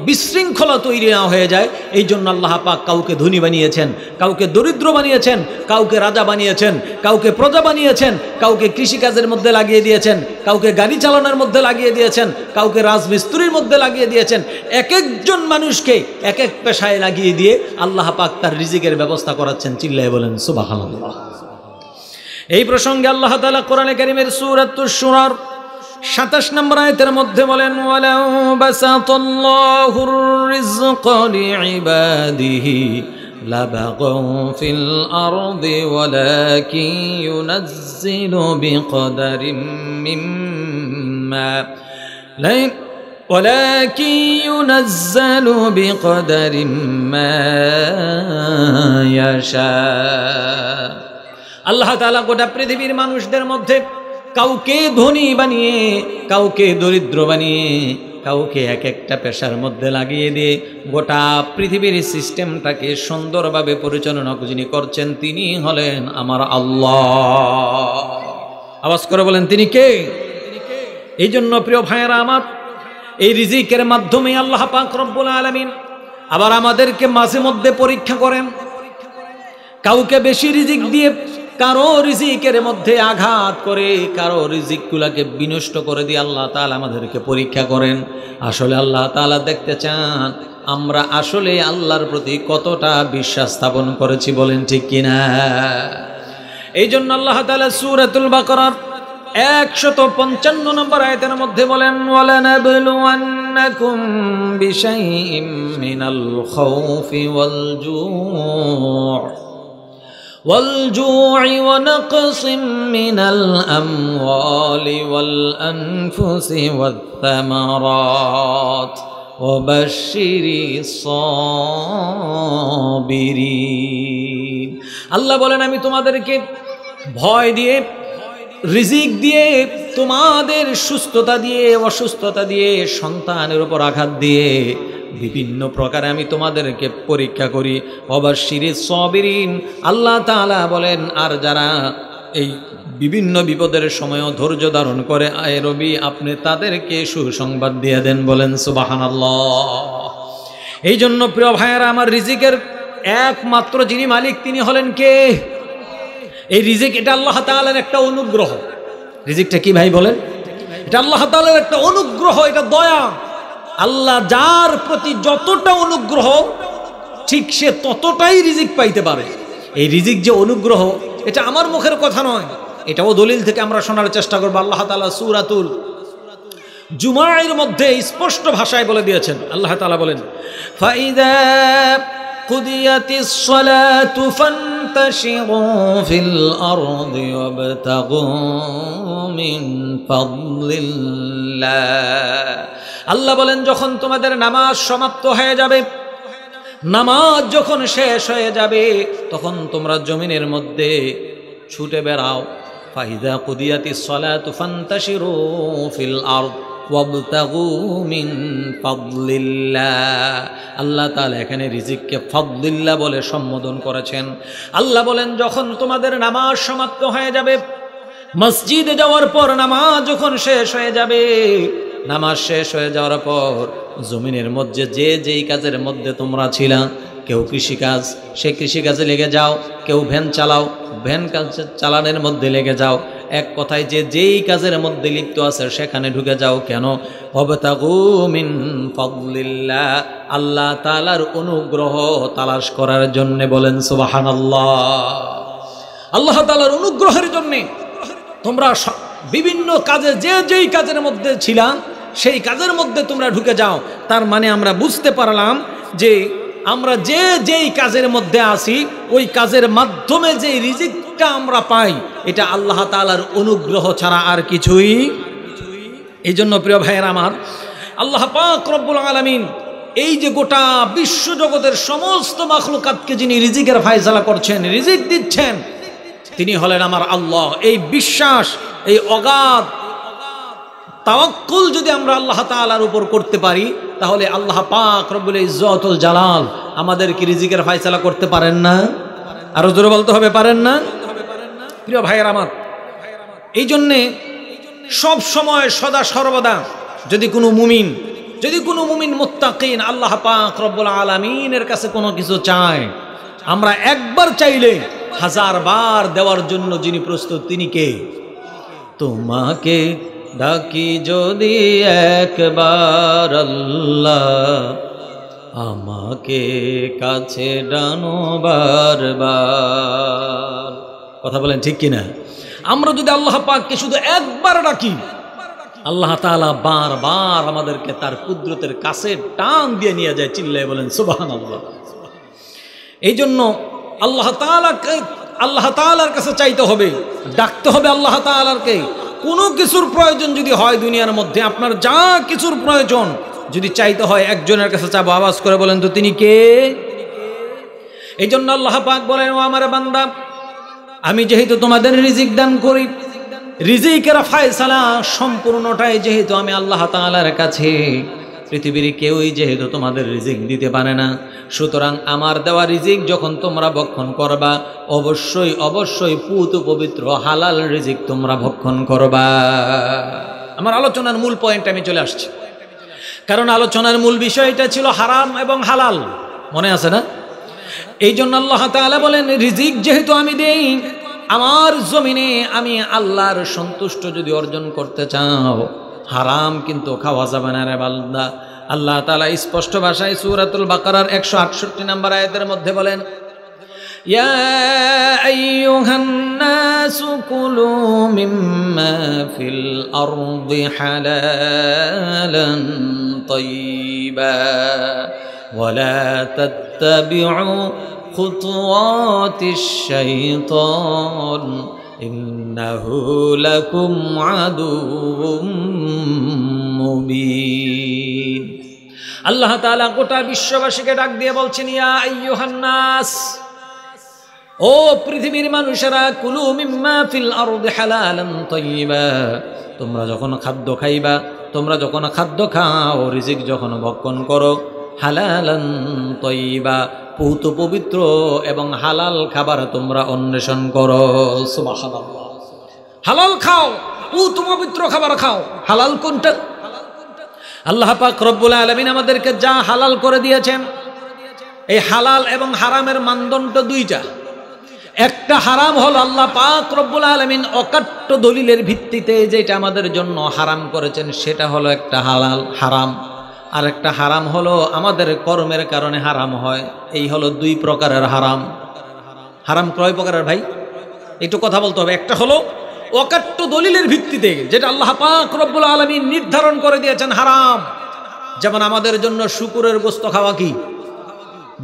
বিশৃঙ্খলা তৈরি না হয়ে যায়, এই জন্য আল্লাহ পাক কাউকে ধনী বানিয়েছেন, কাউকে দরিদ্র বানিয়েছেন, কাউকে রাজা বানিয়েছেন, কাউকে প্রজা বানিয়েছেন, কাউকে কৃষিকাজের মধ্যে লাগিয়ে দিয়েছেন, কাউকে গাড়ি চালানোর মধ্যে লাগিয়ে দিয়েছেন, কাউকে রাজমিস্ত্রির মধ্যে লাগিয়ে দিয়েছেন। এক একজন মানুষকে এক এক পেশায় লাগিয়ে দিয়ে আল্লাহ পাক তার রিজিকের ব্যবস্থা করাচ্ছেন। চিল্লায় বলেন সুবহানাল্লাহ। এই প্রসঙ্গে আল্লাহ তাআলা কোরআনে কারীমের সূরাতুশ শুরার 27 নম্বর আয়াতের মধ্যে বলেন, ওয়ালাউ বাসাতাল্লাহুর রিজকা লিইবাদিহি লাবাগাউ ফিল আরদি ওয়ালাকিন ইউনাজ্জিলু বিকদারিন মিম্মা ولكن ينزل بقدر ما يشاء। আল্লাহ তাআলা গোটা পৃথিবীর মানুষদের মধ্যে কাউকে ধনী বানিয়ে, কাউকে দরিদ্র বানিয়ে, কাউকে এক একটা পেশার মধ্যে লাগিয়ে দিয়ে গোটা পৃথিবীর সিস্টেমটাকে সুন্দরভাবে পরিচালনা যিনি করছেন, তিনি হলেন আমার আল্লাহ। আওয়াজ করে বলেন, তিনি কে? এই জন্য প্রিয় ভাইয়েরা আমার, এই রিজিকের মাধ্যমে আল্লাহ পাক রব্বুল আলামিন আবার আমাদেরকে মাঝে মধ্যে পরীক্ষা করেন। কাউকে বেশি রিজিক দিয়ে কারো রিজিকের মধ্যে আঘাত করে, কারো রিজিকগুলাকে বিনষ্ট করে দিয়ে আল্লাহ তাআলা আমাদেরকে পরীক্ষা করেন। আসলে আল্লাহ তাআলা দেখতে চান আমরা আসলে আল্লাহর প্রতি কতটা বিশ্বাস স্থাপন করেছি, বলেন ঠিক কিনা? এই জন্য আল্লাহ তাআলা সূরাতুল বাকারার 155 নম্বর আয়াতের মধ্যে বলেন, ওয়ালানাবলুওয়ান্নাকুম বিশাইইম মিনাল খাউফি ওয়াল জু' والجوع ونقص من الأموال والأنفس والثمرات وبشر الصابرين আল্লাহ বলেন আমি তোমাদেরকে ভয় দিয়ে রিজিক দিয়ে তোমাদের সুস্থতা দিয়ে অসুস্থতা দিয়ে সন্তানের উপর আঘাত দিয়ে বিভিন্ন প্রকারে আমি তোমাদেরকে পরীক্ষা করি ওয়াবাশশিরিস সাবিরিন আল্লাহ তাআলা বলেন আর যারা এই বিভিন্ন বিপদের সময়ও ধৈর্য ধারণ করে আয় রবি আপনি তাদেরকে সুসংবাদ দিয়ে দেন বলেন সুবহানাল্লাহ। এই জন্য প্রিয় ভাইয়েরা আমার রিজিকের একমাত্র যিনি মালিক তিনি হলেন কে? এই রিজিক এটা আল্লাহ তাআলার একটা অনুগ্রহ। রিজিকটা কি ভাই বলেন? এটা আল্লাহ তাআলার একটা অনুগ্রহ, এটা দয়া। আল্লাহ যার প্রতি যতটা অনুগ্রহ ঠিক সে ততটাই রিজিক পাইতে পারে। এই রিজিক যে অনুগ্রহ এটা আমার মুখের কথা নয়, এটাও দলিল থেকে আমরা শোনার চেষ্টা করব। আল্লাহ তাআলা সূরাতুল জুমায়ের মধ্যে স্পষ্ট ভাষায় বলে দিয়েছেন। আল্লাহ তাআলা বলেন ফাইদা কুদিয়াতিস সালাতু ফান্তাশিরু ফিল আরদি ওয়াবতাগু মিন ফাদলিল্লাহ। আল্লাহ বলেন যখন তোমাদের নামাজ সমাপ্ত হয়ে যাবে, নামাজ যখন শেষ হয়ে যাবে তখন তোমরা জমিনের মধ্যে ছুটে বেড়াও। ফাইদা কুদিয়াতিস সালাতু ফান্তাশিরু ফিল আরদ ওয়াবতাগু মিন ফাদলিল্লাহ। আল্লাহ তাআলা এখানে রিজিককে ফাদলিল্লাহ বলে সম্বোধন করেছেন। আল্লাহ বলেন যখন তোমাদের নামাজ সমাপ্ত হয়ে যাবে, মসজিদে যাওয়ার পর নামাজ যখন শেষ হয়ে যাবে, নামাজ শেষ হয়ে যাওয়ার পর জমিনের মধ্যে যে যেই কাজের মধ্যে তোমরা ছিলা, কেউ কৃষিকাজ, সে কৃষিকাজে লেগে যাও, কেউ ভ্যান চালাও, ভ্যান কাজ চালানোর মধ্যে লেগে যাও। এক কথায় যে যেই কাজের মধ্যে লিপ্ত আছে সেখানে ঢুকে যাও। কেন? ওয়াবতাগু মিন ফাদলিল্লাহ, আল্লাহ তাআলার অনুগ্রহ তালাশ করার জন্য। বলেন সুবহানাল্লাহ। আল্লাহ তাআলার অনুগ্রহের জন্য তোমরা বিভিন্ন কাজে যে যেই কাজের মধ্যে ছিলা সেই কাজের মধ্যে তোমরা ঢুকে যাও। তার মানে আমরা বুঝতে পারলাম যে আমরা যে যেই কাজের মধ্যে আছি ওই কাজের মাধ্যমে যে রিজিকটা আমরা পাই এটা আল্লাহ তাআলার অনুগ্রহ ছাড়া আর কিছুই। এই জন্য প্রিয় ভাইয়েরা আমার, আল্লাহ পাক রব্বুল আলামিন এই যে গোটা বিশ্ব জগতের সমস্ত মাখলুকাতকে যিনি রিজিকের ফায়সালা করছেন, রিজিক দিচ্ছেন, তিনি হলেন আমার আল্লাহ। এই বিশ্বাস, এই অগাধ তাওয়াক্কুল যদি আমরা আল্লাহ তাআলার উপর করতে পারি তাহলে আল্লাহ পাক রব্বুল ইজ্জতুল জালাল আমাদেরকে রিজিকের ফায়সালা করতে পারেন না? আরো জোরে বলতে হবে, পারেন না? প্রিয় ভাইয়ের আমার, এই জন্যে সব সময় সদা সর্বদা যদি কোনো মুমিন মুত্তাকিন আল্লাহ পাক রব্বুল আলামিনের কাছে কোনো কিছু চায়, আমরা একবার চাইলে 1000 বার দেওয়ার জন্য যিনি প্রস্তুত তিনি কে? তোমাকে ডাকি যদি একবার আল্লাহ, আমাকে কাছে ডানো বারবার। কথা বলেন ঠিক কিনা? আমরা যদি আল্লাহ পাককে শুধু একবার ডাকি, আল্লাহ তাআলা বারবার আমাদেরকে তার কুদরতের কাছে টান দিয়ে নিয়ে যায়। চিল্লায় বলেন সুবহানাল্লাহ। এই জন্য আল্লাহ তাআলার কাছে চাইতে হবে, ডাকতে হবে আল্লাহ তাআলাকে। কোনো কিছুর প্রয়োজন যদি হয় দুনিয়ার মধ্যে, আপনার যা কিছুর প্রয়োজন যদি চাইতে হয় একজনের কাছে চাবো। আওয়াজ করে বলেন তো তিনি কে? এই জন্য আল্লাহ পাক বলেন, ও আমার বান্দা, আমি যেহেতু তোমাদের রিজিক দান করি, রিজিকের ফায়সালা সম্পূর্ণটাই যেহেতু আমি আল্লাহ তাআলার কাছে, পৃথিবীর কেউই যেহেতু তোমাদের রিজিক দিতে পারে না, সুতরাং আমার দেওয়া রিজিক যখন তোমরা ভক্ষণ করবা অবশ্যই অবশ্যই পুত পবিত্র হালাল রিজিক তোমরা ভক্ষণ করবা। আমার আলোচনার মূল পয়েন্ট আমি চলে আসছি, কারণ আলোচনার মূল বিষয়টা ছিল হারাম এবং হালাল, মনে আছে না? এই জন্য আল্লাহ তাআলা বলেন রিজিক যেহেতু আমি দেই, আমার জমিনে আমি আল্লাহর সন্তুষ্ট যদি অর্জন করতে চাও, হারাম কিন্তু খাওয়া যাবে না রে বান্দা। আল্লাহ তাআলা স্পষ্ট ভাষায় সূরাতুল বাকারার 168 নম্বর আয়াতের মধ্যে বলেন, ইয়া আইয়ুহান নাসু কুলু মিম্মা ফিল আরদি হালালান তাইয়্যিবা ওয়া লা তাত্তাবিউ খুতুওয়াতিশ শাইতান ইন্নাহু লাকুম আদুউম মুবিন। আল্লাহ তাআলা গোটা বিশ্ববাসীকে ডাক দিয়ে বলছেন, ইয়া আইয়ুহান নাস, ও পৃথিবীর মানুষেরা, কুলু মিম্মা ফিল আরদি হালালান তাইয়্যিবা, তোমরা যখন খাদ্য খাইবা, তোমরা যখন খাদ্য খাও, রিজিক যখন ভক্ষণ করো, হালালান তাইয়্যিবা, পূত পবিত্র এবং হালাল খাবার তোমরা অন্বেষণ করো। সুবহানাল্লাহ। হালাল খাও, পূত পবিত্র খাবার খাও। হালাল কোনটা? আল্লাহ পাক রব্বুল আলামিন আমাদেরকে যা হালাল করে দিয়েছেন, এই হালাল এবং হারামের মানদণ্ড দুইটা। একটা হারাম হলো আল্লাহ পাক রব্বুল আলামিন অকাট্য দলিলের ভিত্তিতে যেটা আমাদের জন্য হারাম করেছেন, সেটা হলো একটা হালাল হারাম। আর একটা হারাম হলো আমাদের কর্মের কারণে হারাম হয়। এই হলো দুই প্রকারের হারাম। হারাম কয় প্রকারের ভাই? একটু কথা বলতে হবে। একটা হলো অকাট্য দলিলের ভিত্তিতে, যেটা আল্লাহ পাক রব্বুল আলামিন নির্ধারণ করে দিয়েছেন হারাম। যেমন আমাদের জন্য শুকুরের গোশত খাওয়া কি?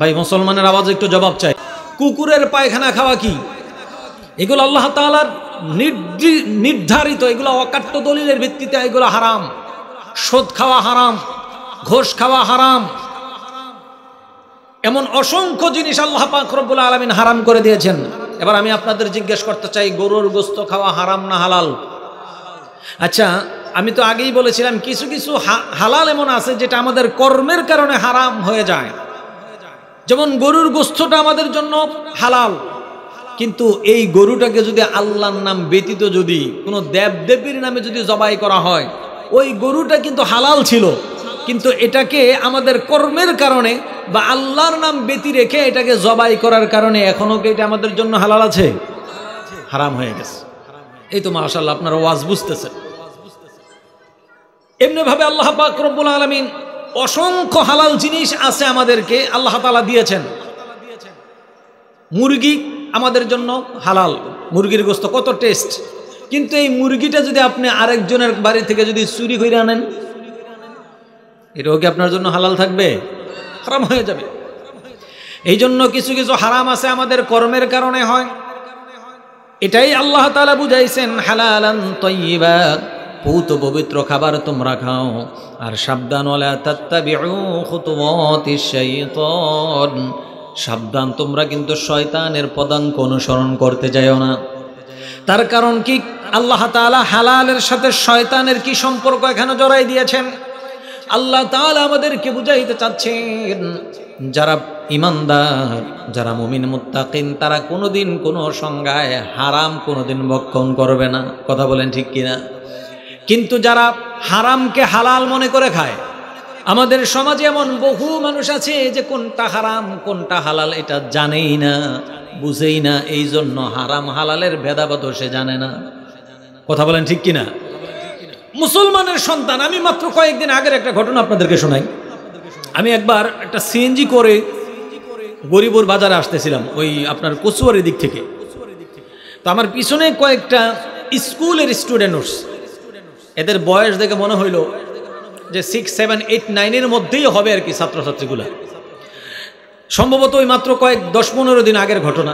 ভাই মুসলমানের আওয়াজ একটু জবাব চাই। কুকুরের পায়খানা খাওয়া কি? এগুলো আল্লাহ তাআলার নির্ধারিত, এগুলো অকাট্য দলিলের ভিত্তিতে এগুলো হারাম। সুদ খাওয়া হারাম, ঘোষ খাওয়া হারাম, এমন অসংখ্য জিনিস আল্লাহ পাক রব্বুল আলামিন হারাম করে দিয়েছেন। এবার আমি আপনাদের জিজ্ঞেস করতে চাই, গরুর গোশত খাওয়া হারাম না হালাল? আচ্ছা, আমি তো আগেই বলেছিলাম কিছু কিছু হালাল এমন আছে যেটা আমাদের কর্মের কারণে হারাম হয়ে যায়। যেমন গরুর গোশতটা আমাদের জন্য হালাল, কিন্তু এই গরুটাকে যদি আল্লাহর নাম ব্যতীত যদি কোনো দেবদেবীর নামে যদি জবাই করা হয়, ওই গরুটা কিন্তু হালাল ছিল, কিন্তু এটাকে আমাদের কর্মের কারণে বা আল্লাহর নাম ব্যতি রেখে এটাকে জবাই করার কারণে এখনো কি এটা আমাদের জন্য হালাল আছে? হারাম হয়ে গেছে। এই তো মাশাআল্লাহ আপনারা ওয়াজ বুঝতেছেন। এমনি ভাবে আল্লাহ পাক রব্বুল আলামিন অসংখ্য হালাল জিনিস আছে আমাদেরকে আল্লাহ তাআলা দিয়েছেন। মুরগি আমাদের জন্য হালাল, মুরগির গোশত কত টেস্ট, কিন্তু এই মুরগিটা যদি আপনি আরেকজনের বাড়ি থেকে যদি চুরি করে আনেন, এটাও কি আপনার জন্য হালাল থাকবে? হারাম হয়ে যাবে। এই জন্য কিছু কিছু হারাম আছে আমাদের কর্মের কারণে হয়। এটাই আল্লাহ তাআলা বুঝাইছেন, হালালান তাইয়্যিবা, পূত পবিত্র খাবার তোমরা খাও। আর সাবধান, ওয়ালা তাত্তাবিউ খুতুওয়াতিশ শাইতান, সাবধান তোমরা কিন্তু শয়তানের পদাঙ্ক অনুসরণ করতে যাও না। তার কারণ কি? আল্লাহ তাআলা হালালের সাথে শয়তানের কি সম্পর্ক এখানে জড়াই দিয়েছেন। আল্লাহ তাআলা আমাদেরকে বুঝাইতে চাচ্ছেন, যারা ইমানদার, যারা মুমিন মুত্তাকিন, তারা কোনোদিন কোনো সংজ্ঞায় হারাম কোনোদিন ভক্ষণ করবে না। কথা বলেন ঠিক কিনা? কিন্তু যারা হারামকে হালাল মনে করে খায়, আমাদের সমাজে এমন বহু মানুষ আছে যে কোনটা হারাম কোনটা হালাল এটা জানেই না, বুঝেই না, এই জন্য হারাম হালালের ভেদাভেদ সে জানে না। কথা বলেন ঠিক কিনা? মুসলমানের সন্তান, আমি মাত্র কয়েকদিন আগের একটা ঘটনা আপনাদেরকে শোনাই। আমি একবার একটা সিএনজি করে গরিবুর বাজারে আসতেছিলাম, ওই আপনার কচুয়ারির দিক থেকে। তো আমার পিছনে কয়েকটা স্কুলের স্টুডেন্টস, এদের বয়স দেখে মনে হইল যে 6, 7, 8, 9 মধ্যেই হবে আর কি, ছাত্রছাত্রীগুলা। সম্ভবত ওই মাত্র 10-15 দিন আগের ঘটনা।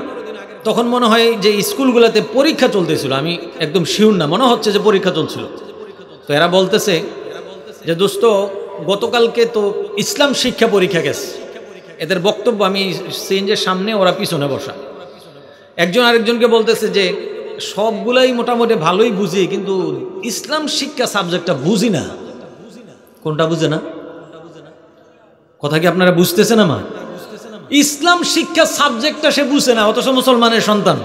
তখন মনে হয় যে স্কুলগুলোতে পরীক্ষা চলতেছিল, আমি একদম শিওর না, মনে হচ্ছে যে পরীক্ষা চলছিল। তো এরা বলতেছে যে দোস্ত, গতকালকে তো ইসলাম শিক্ষা পরীক্ষা গেছে। এদের বক্তব্য, আমি সিএনজির সামনে, ওরা পিছনে বসা। একজন আরেকজনকে বলতেছে যে সবগুলাই মোটামুটি ভালোই বুঝি, কিন্তু ইসলাম শিক্ষা সাবজেক্টটা বুঝি না। কোনটা বুঝে না? কথা কি আপনারা বুঝতেছেন? আমার ইসলাম শিক্ষা সাবজেক্টটা সে বুঝে না, অথচ মুসলমানের সন্তান।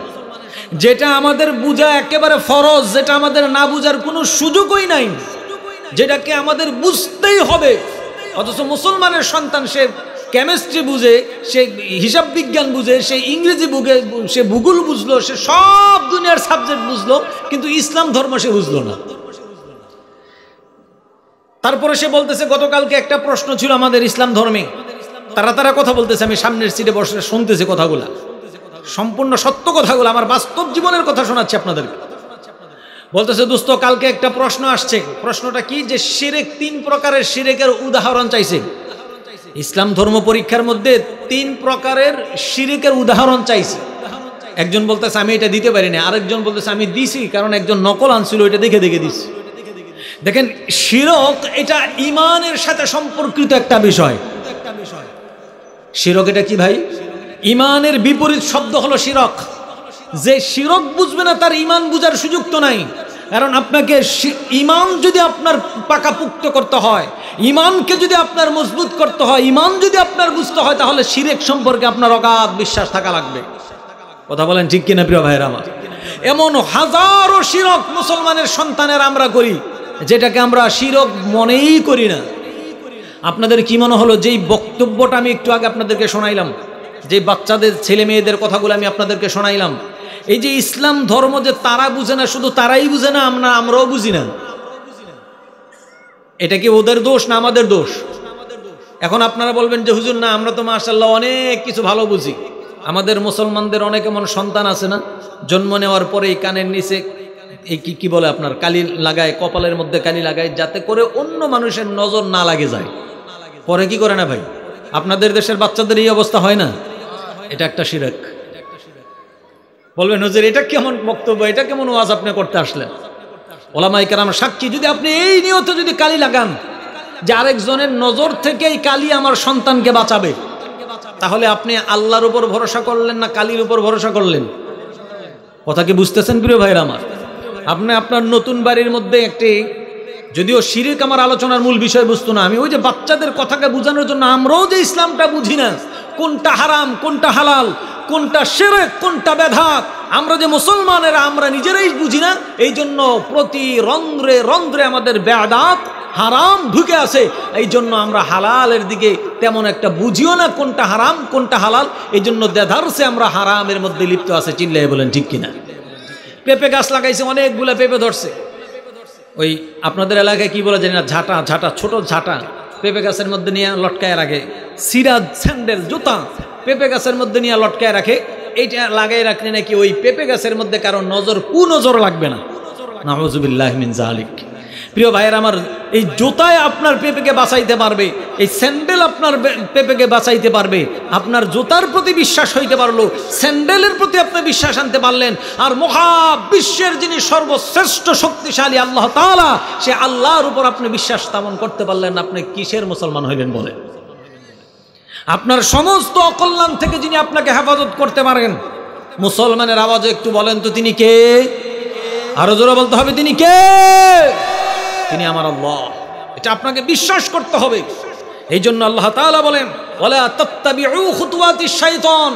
যেটা আমাদের বুঝা একেবারে ফরজ, যেটা আমাদের না বুঝার কোনো সুযোগই নাই, যেটাকে আমাদের বুঝতেই হবে, অথচ মুসলমানের সন্তান সে কেমিস্ট্রি বুঝে, সে হিসাব বিজ্ঞান বুঝে, সে ইংরেজি বুঝে, সে ভূগোল বুঝলো, সে সব দুনিয়ার সাবজেক্ট বুঝলো, কিন্তু ইসলাম ধর্ম সে বুঝলো না। তারপরে সে বলতেছে গতকালকে একটা প্রশ্ন ছিল আমাদের ইসলাম ধর্মে। তারা কথা বলতেছে, আমি সামনের সিটে বসে শুনতেছি কথাগুলা, সম্পূর্ণ সত্য কথাগুলো, আমার বাস্তব জীবনের কথা শোনাচ্ছি আপনাদেরকে। বলতেছে দোস্ত, কালকে একটা প্রশ্ন আসছে। প্রশ্নটা কি? যে শিরক, 3 প্রকারের শিরকের উদাহরণ চাইছে। ইসলাম ধর্ম পরীক্ষার মধ্যে 3 প্রকারের শিরকের উদাহরণ চাইছে। একজন বলতেছে আমি এটা দিতে পারি না, আরেকজন বলতেছে আমি দিছি কারণ একজন নকল আনছিল ওইটা দেখে দেখে দিছি। দেখেন শিরক এটা ইমানের সাথে সম্পর্কিত একটা বিষয়। শিরক এটা কি ভাই? ইমানের বিপরীত শব্দ হলো শিরক। যে শিরক বুঝবে না তার ইমান বুঝার সুযোগ তো নাই। কারণ আপনাকে ইমান যদি আপনার পাকাপুক্ত করতে হয়, ইমানকে যদি আপনার মজবুত করতে হয়, ইমান যদি আপনার বুঝতে হয়, তাহলে শিরক সম্পর্কে আপনার অগাধ বিশ্বাস থাকা লাগবে। কথা বলেন ঠিক কিনা প্রিয় ভাইরা আমার? এমন হাজারো শিরক মুসলমানের সন্তানের আমরা করি যেটাকে আমরা শিরক মনেই করি না। আপনাদের কি মনে হলো যেই বক্তব্যটা আমি একটু আগে আপনাদেরকে শোনাইলাম, যে বাচ্চাদের ছেলে মেয়েদের কথাগুলো আমি আপনাদেরকে শোনাইলাম, এই যে ইসলাম ধর্ম যে তারা বুঝে না, শুধু তারাই বুঝে না, আমরাও বুঝি না। এটা কি ওদের দোষ না আমাদের দোষ? এখন আপনারা বলবেন যে হুজুর না, আমরা তো মাশাআল্লাহ অনেক কিছু ভালো বুঝি। আমাদের মুসলমানদের অনেক এমন সন্তান আছে না, জন্ম নেওয়ার পরে কানের নিচে এই কি বলে আপনার কালি লাগায়, কপালের মধ্যে কালি লাগায়, যাতে করে অন্য মানুষের নজর না লাগে যায়। পরে কি করে না ভাই? আপনাদের দেশের বাচ্চাদের এই অবস্থা হয় না? এটা একটা শিরক। বলবেন হুজুর এটা কেমন বক্তব্য, এটা কেমন ওয়াজ আপনি করতে আসলেন? ওলামায়ে কেরাম সাক্ষী, যদি আপনি এই নিয়তে যদি কালি লাগান যে আরেকজনের নজর থেকে এই কালি আমার সন্তানকে বাঁচাবে, তাহলে আপনি আল্লাহর উপর ভরসা করলেন না কালির উপর ভরসা করলেন? কথা কি বুঝতেছেন প্রিয় ভাইরা আমার? আপনি আপনার নতুন বাড়ির মধ্যে একটি, যদিও শিরক আমার আলোচনার মূল বিষয়বস্তু না, আমি ওই যে বাচ্চাদের কথাকে বোঝানোর জন্য, আমরাও যে ইসলামটা বুঝি না, কোনটা হারাম কোনটা হালাল, কোনটা শিরক কোনটা বেদাত, আমরা যে মুসলমানেরা আমরা নিজেরাই বুঝি না। এই জন্য প্রতি রন্ধ্রে রন্ধ্রে আমাদের বেদাত হারাম ঢুকে আছে। এই জন্য আমরা হালালের দিকে তেমন একটা বুঝিও না, কোনটা হারাম কোনটা হালাল। এই জন্য দেধারসে আমরা হারামের মধ্যে লিপ্ত আছে। চিল্লাই বলেন ঠিক কিনা? পেঁপে গাছ লাগাইছে, অনেকগুলো পেঁপে ধরছে। ওই আপনাদের এলাকায় কি বলে জানি না, ঝাঁটা, ঝাঁটা, ছোট ঝাঁটা পেঁপে গাছের মধ্যে নিয়ে লটকায় রাখে। সিরাজ স্যান্ডেল জুতা পেঁপে গাছের মধ্যে নিয়ে লটকায় রাখে। এইটা লাগাই রাখলে নাকি ওই পেঁপে গাছের মধ্যে কারো নজর কুনজর লাগবে না। নাউযুবিল্লাহি মিন যালিক। প্রিয় ভাইয়ের আমার, এই জুতায় আপনার পেঁপেকে বাঁচাইতে পারবে, এই স্যান্ডেল আপনার পেঁপেকে বাঁচাইতে পারবে। আপনার জুতার প্রতি বিশ্বাস হইতে পারলো, স্যান্ডেলের প্রতি আপনি বিশ্বাস আনতে পারলেন, আর মহাবিশ্বের যিনি সর্বশ্রেষ্ঠ শক্তিশালী আল্লাহ তাআলা, সে আল্লাহর উপর আপনি বিশ্বাস স্থাপন করতে পারলেন, আপনি কিসের মুসলমান হইলেন বলে? আপনার সমস্ত অকল্যাণ থেকে যিনি আপনাকে হেফাজত করতে পারেন, মুসলমানের আওয়াজে একটু বলেন তো তিনি কে? আরো জোরে বলতে হবে, তিনি কে? তিনি আমার আল্লাহ। এটা আপনাকে বিশ্বাস করতে হবে। এই জন্য আল্লাহ তাআলা বলেন, ওয়ালা তাত্তাবিউ খুতুওয়াতিশ শাইতান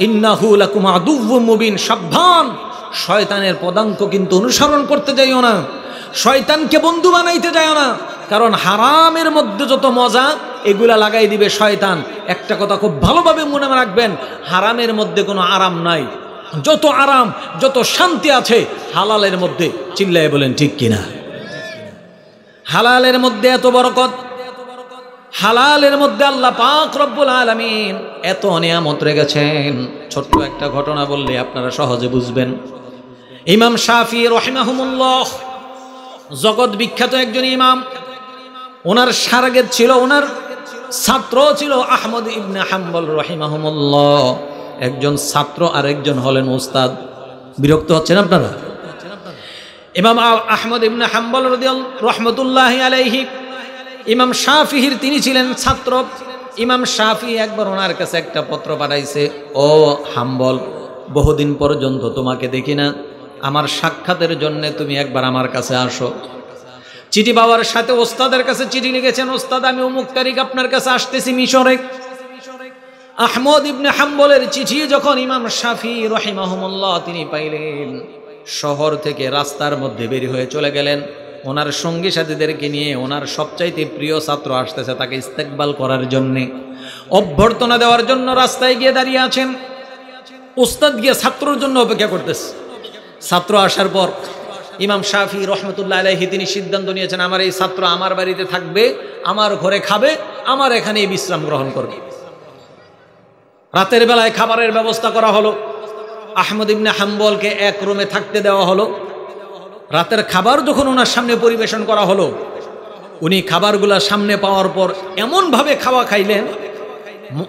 ইন্নাহু লাকুম আদুউম মুবিন। সাবধান, শয়তানের পদাঙ্ক কিন্তু অনুসরণ করতে যাইও না, শয়তানকে বন্ধু বানাইতে যাইও না। কারণ হারামের মধ্যে যত মজা এগুলা লাগাই দিবে শয়তান। একটা কথা খুব ভালোভাবে মনে রাখবেন, হারামের মধ্যে কোনো আরাম নাই। যত আরাম যত শান্তি আছে হালালের মধ্যে। চিল্লায় বলেন ঠিক কিনা? হালালের মধ্যে এত বরকত, হালালের মধ্যে আল্লাহ পাক রব্বুল আলামিন এত নিয়ামত রেখেছেন। ছোট্ট একটা ঘটনা বললে আপনারা সহজে বুঝবেন। ইমাম শাফি রাহিমাহুমুল্লাহ, জগৎ বিখ্যাত একজন ইমাম, ওনার শারগেদ ছিল, ওনার ছাত্র ছিল আহমদ ইবনে হাম্বল রাহিমাহুমুল্লাহ। একজন ছাত্র আর একজন হলেন উস্তাদ। বিরক্ত হচ্ছেন আপনারা? ইমাম আহমদ ইবনে হাম্বল রাহমাতুল্লাহি আলাইহি, ইমাম শাফিঈর তিনি ছিলেন ছাত্র। ইমাম শাফি একবার ওনার কাছে একটা পত্র পাঠাইছে, ও হাম্বল, বহুদিন পর্যন্ত তোমাকে দেখি না, আমার সাক্ষাতের জন্য তুমি একবার আমার কাছে আসো। চিঠি পাওয়ার সাথে ওস্তাদের কাছে চিঠি লিখেছেন, ওস্তাদ আমি অমুক তারিখ আপনার কাছে আসতেছি মিশরে। আহমদ ইবনে হাম্বলের চিঠি যখন ইমাম শাফি রাহিমাহুমুল্লাহ তিনি পাইলেন, শহর থেকে রাস্তার মধ্যে বের হয়ে চলে গেলেন। ওনার সঙ্গী সাথীদেরকে নিয়ে ওনার সবচাইতে প্রিয় ছাত্র আসতেছে তাকে ইস্তেকবাল করার জন্যে, অভ্যর্থনা দেওয়ার জন্য রাস্তায় গিয়ে দাঁড়িয়ে আছেন। উস্তাদ গিয়ে ছাত্রর জন্য অপেক্ষা করতেছে। ছাত্র আসার পর ইমাম শাফি রহমতুল্লাহ আলাইহি তিনি সিদ্ধান্ত নিয়েছেন, আমার এই ছাত্র আমার বাড়িতে থাকবে, আমার ঘরে খাবে, আমার এখানেই বিশ্রাম গ্রহণ করবে। রাতের বেলায় খাবারের ব্যবস্থা করা হলো। আহমদ ইবনে হাম্বলকে এক রুমে থাকতে দেওয়া হলো। রাতের খাবার যখন ওনার সামনে পরিবেশন করা হলো, উনি খাবারগুলা সামনে পাওয়ার পর এমনভাবে খাওয়া খাইলেন,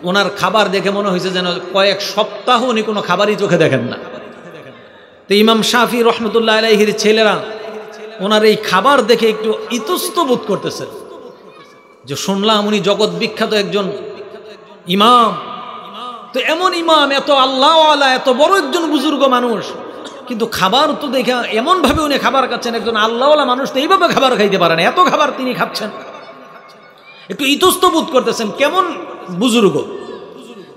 ওনার খাবার দেখে মনে হয়েছে যেন কয়েক সপ্তাহ উনি কোনো খাবারই চোখে দেখেন না। তো ইমাম শাফি রহমতুল্লাহ আলাইহির ছেলেরা ওনার এই খাবার দেখে একটু ইতস্ত বোধ করতেছে, যে শুনলাম উনি জগৎ বিখ্যাত একজন ইমাম, তো এমন ইমাম, এত আল্লাহওয়ালা, এত বড় একজন বুজুর্গ মানুষ, কিন্তু খাবার তো দেখে এমনভাবে উনি খাবার খাচ্ছেন, একজন আল্লাহওয়ালা মানুষ তো এইভাবে খাবার খাইতে পারে না, এত খাবার তিনি খাচ্ছেন, একটু ইতস্ত বোধ করতেছেন, কেমন বুজুর্গ।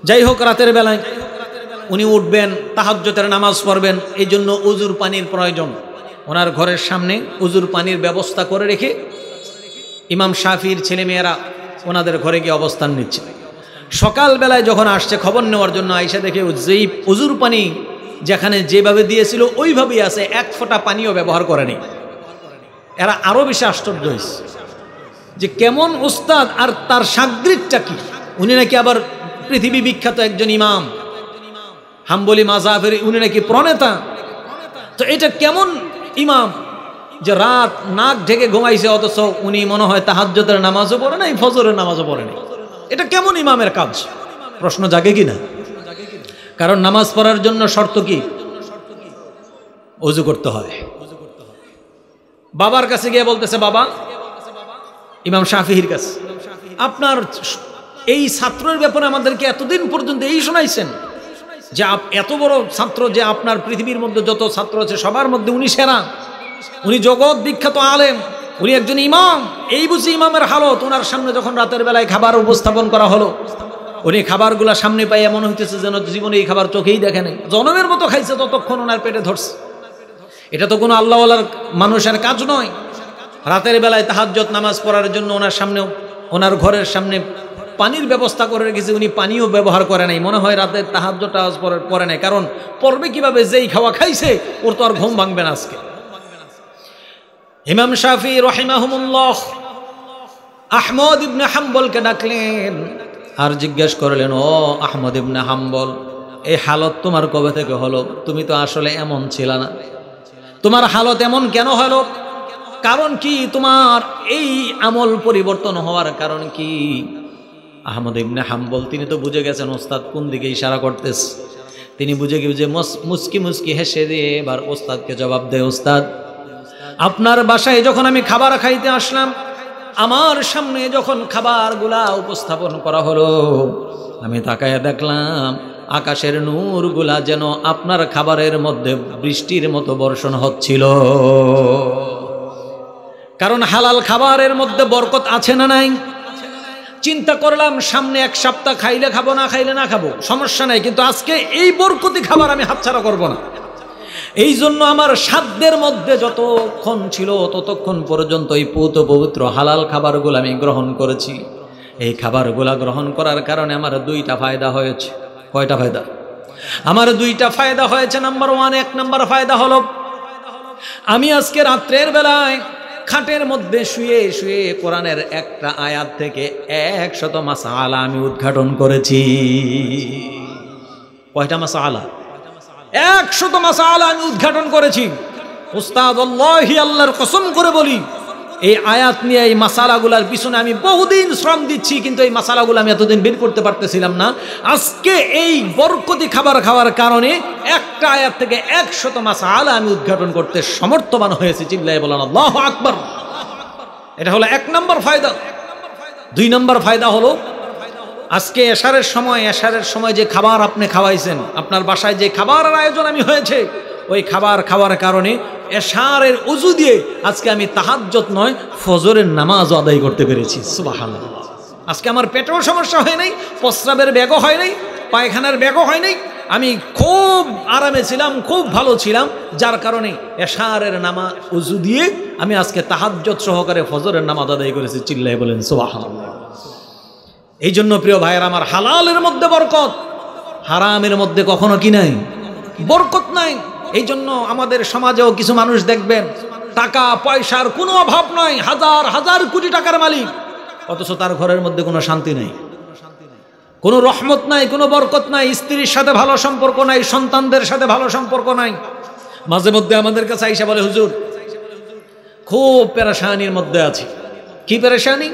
যাই হোক, রাতের বেলায় উনি উঠবেন, তাহাজ্জুদের নামাজ পড়বেন, এই জন্য উজুর পানির প্রয়োজন। ওনার ঘরের সামনে উজুর পানির ব্যবস্থা করে রেখে ইমাম শাফির ছেলেমেয়েরা ওনাদের ঘরে গিয়ে অবস্থান নিচ্ছে। সকালবেলায় যখন আসছে খবর নেওয়ার জন্য, আইসা দেখে যেই উজুর পানি যেখানে যেভাবে দিয়েছিল ওইভাবেই আছে, এক ফোঁটা পানিও ব্যবহার করেনি। এরা আরও বেশি আশ্চর্য হয়েছে যে কেমন উস্তাদ, আর তার সাগরিদটা কি, উনি নাকি আবার পৃথিবী বিখ্যাত একজন ইমাম, হাম্বলি মাযহাবের উনি নাকি প্রণেতা। তো এটা কেমন ইমাম যে রাত নাক ঢেকে ঘুমাইছে, অথচ উনি মনে হয় তাহাজ্জুদের নামাজও পড়ে নাই, ফজরের নামাজও পড়ে নাই। এটা কেমন ইমামের কাজ? প্রশ্ন জাগে কিনা? কারণ নামাজ পড়ার জন্য শর্ত কি? ওযু করতে হয়। বাবার কাছে গিয়ে বলতেছে, বাবা, ইমাম শাফিঈর কাছে, আপনার এই ছাত্রের ব্যাপারে আমাদেরকে এতদিন পর্যন্ত এই শোনাইছেন যে এত বড় ছাত্র, যে আপনার পৃথিবীর মধ্যে যত ছাত্র আছে সবার মধ্যে উনি সেরা, উনি জগৎ বিখ্যাত আলেম, উনি একজন ইমাম, এই বুঝি ইমামের হালত। ওনার সামনে যখন রাতের বেলায় খাবার উপস্থাপন করা হলো, উনি খাবারগুলা সামনে পাইয়া মনে হইতেছে যেন জীবনে এই খাবার চোখেই দেখে নাই, জনমের মতো খাইছে, ততক্ষণ ওনার পেটে ধরছে। এটা তো কোনো আল্লাহওয়ালার মানুষের কাজ নয়। রাতের বেলায় তাহাজ্জুদ নামাজ পড়ার জন্য ওনার সামনে, ওনার ঘরের সামনে পানির ব্যবস্থা করে রেখেছে, উনি পানিও ব্যবহার করে নাই। মনে হয় রাতের তাহাজ্জুদ পড়ে নাই, কারণ পড়বে কিভাবে, যেই খাওয়া খাইছে ওর তো আর ঘুম ভাঙবে না আজকে। ইমাম শাফি রাহিমাহুমুল্লাহ আহমদ ইবনে হাম্বলকে ডাকলেন আর জিজ্ঞেস করলেন, ও আহমদ ইবনে হাম্বল, এই হালত তোমার কবে থেকে হলো? তুমি তো আসলে এমন ছিল না, তোমার হালত এমন কেন হলো? কারণ কি তোমার এই আমল পরিবর্তন হওয়ার কারণ কি? আহমদ ইবনে হাম্বল তিনি তো বুঝে গেছেন ওস্তাদ কোন দিকে ইশারা করতেছে। তিনি বুঝে গিয়ে মুস্কি মুস্কি হেসে দিয়ে এবার ওস্তাদকে জবাব দেয়, ওস্তাদ, আপনার বাসায় যখন আমি খাবার খাইতে আসলাম, আমার সামনে যখন খাবারগুলা উপস্থাপন করা হলো, আমি তাকায় দেখলাম আকাশের নূরগুলা যেন আপনার খাবারের মধ্যে বৃষ্টির মতো বর্ষণ হচ্ছিল। কারণ হালাল খাবারের মধ্যে বরকত আছে না নাই? চিন্তা করলাম সামনে এক সপ্তাহ খাইলে খাবো, না খাইলে না খাবো, সমস্যা নাই, কিন্তু আজকে এই বরকতি খাবার আমি হাতছাড়া করবো না। এই জন্য আমার সাধ্যের মধ্যে যতক্ষণ ছিল ততক্ষণ পর্যন্ত এই পবিত্র হালাল খাবারগুলো আমি গ্রহণ করেছি। এই খাবারগুলা গ্রহণ করার কারণে আমার দুইটা ফায়দা হয়েছে। কয়টা ফায়দা? আমার দুইটা ফায়দা হয়েছে। নাম্বার ওয়ান, এক নাম্বার ফায়দা হলো, আমি আজকে রাত্রের বেলায় খাটের মধ্যে শুয়ে শুয়ে কোরআনের একটা আয়াত থেকে 100 মাসআলা আমি উদ্ঘাটন করেছি। কয়টা মাসআলা? 100 মাসআলা আমি উদ্ঘাটন করেছি। উস্তাদ, আল্লাহি, আল্লাহর কসম করে বলি, এই আয়াত নিয়ে এই মাসালাগুলার পিছনে আমি বহুদিন শ্রম দিচ্ছি, কিন্তু এই মাসালাগুলো আমি এতদিন বের করতে পারতেছিলাম না। আজকে এই বরকতি খাবার খাওয়ার কারণে একটা আয়াত থেকে 100 মাসআলা আমি উদ্ঘাটন করতে সমর্থবান হয়েছি। চিল্লায়ে বলেন আল্লাহু আকবার। এটা হলো 1 নম্বর ফায়দা। 2 নম্বর ফায়দা হলো, আজকে এশারের সময় যে খাবার আপনি খাওয়াইছেন, আপনার বাসায় যে খাবারের আয়োজন আমি হয়েছে, ওই খাবার খাওয়ার কারণে এশারের ওযু দিয়ে আজকে আমি তাহাজ্জুদ নয় ফজরের নামাজ আদায় করতে পেরেছি। সুবহানাল্লাহ। আজকে আমার পেটেও সমস্যা হয় নাই, প্রস্রাবের ব্যাগও হয় নাই, পায়খানার ব্যাগও হয় নাই, আমি খুব আরামে ছিলাম, খুব ভালো ছিলাম, যার কারণে এশারের নামাজ ওযু দিয়ে আমি আজকে তাহাজ্জুদ সহকারে ফজরের নামাজ আদায় করেছি। চিল্লায়ে বলেন সুবহানাল্লাহ। এই জন্য প্রিয় ভাইয়েরা আমার, হালালের মধ্যে বরকত, হারামের মধ্যে কখনো কি নাই? বরকত নাই। এই জন্য আমাদের সমাজেও কিছু মানুষ দেখবেন টাকা পয়সার কোনো অভাব নাই, হাজার হাজার কোটি টাকার মালিক, অথচ তার ঘরের মধ্যে কোনো শান্তি নেই, কোনো রহমত নাই, কোনো বরকত নাই, স্ত্রীর সাথে ভালো সম্পর্ক নাই, সন্তানদের সাথে ভালো সম্পর্ক নাই। মাঝে মধ্যে আমাদের কাছে আইসা বলে, হুজুর খুব পেরেশানির মধ্যে আছি, কি পেরেশানি,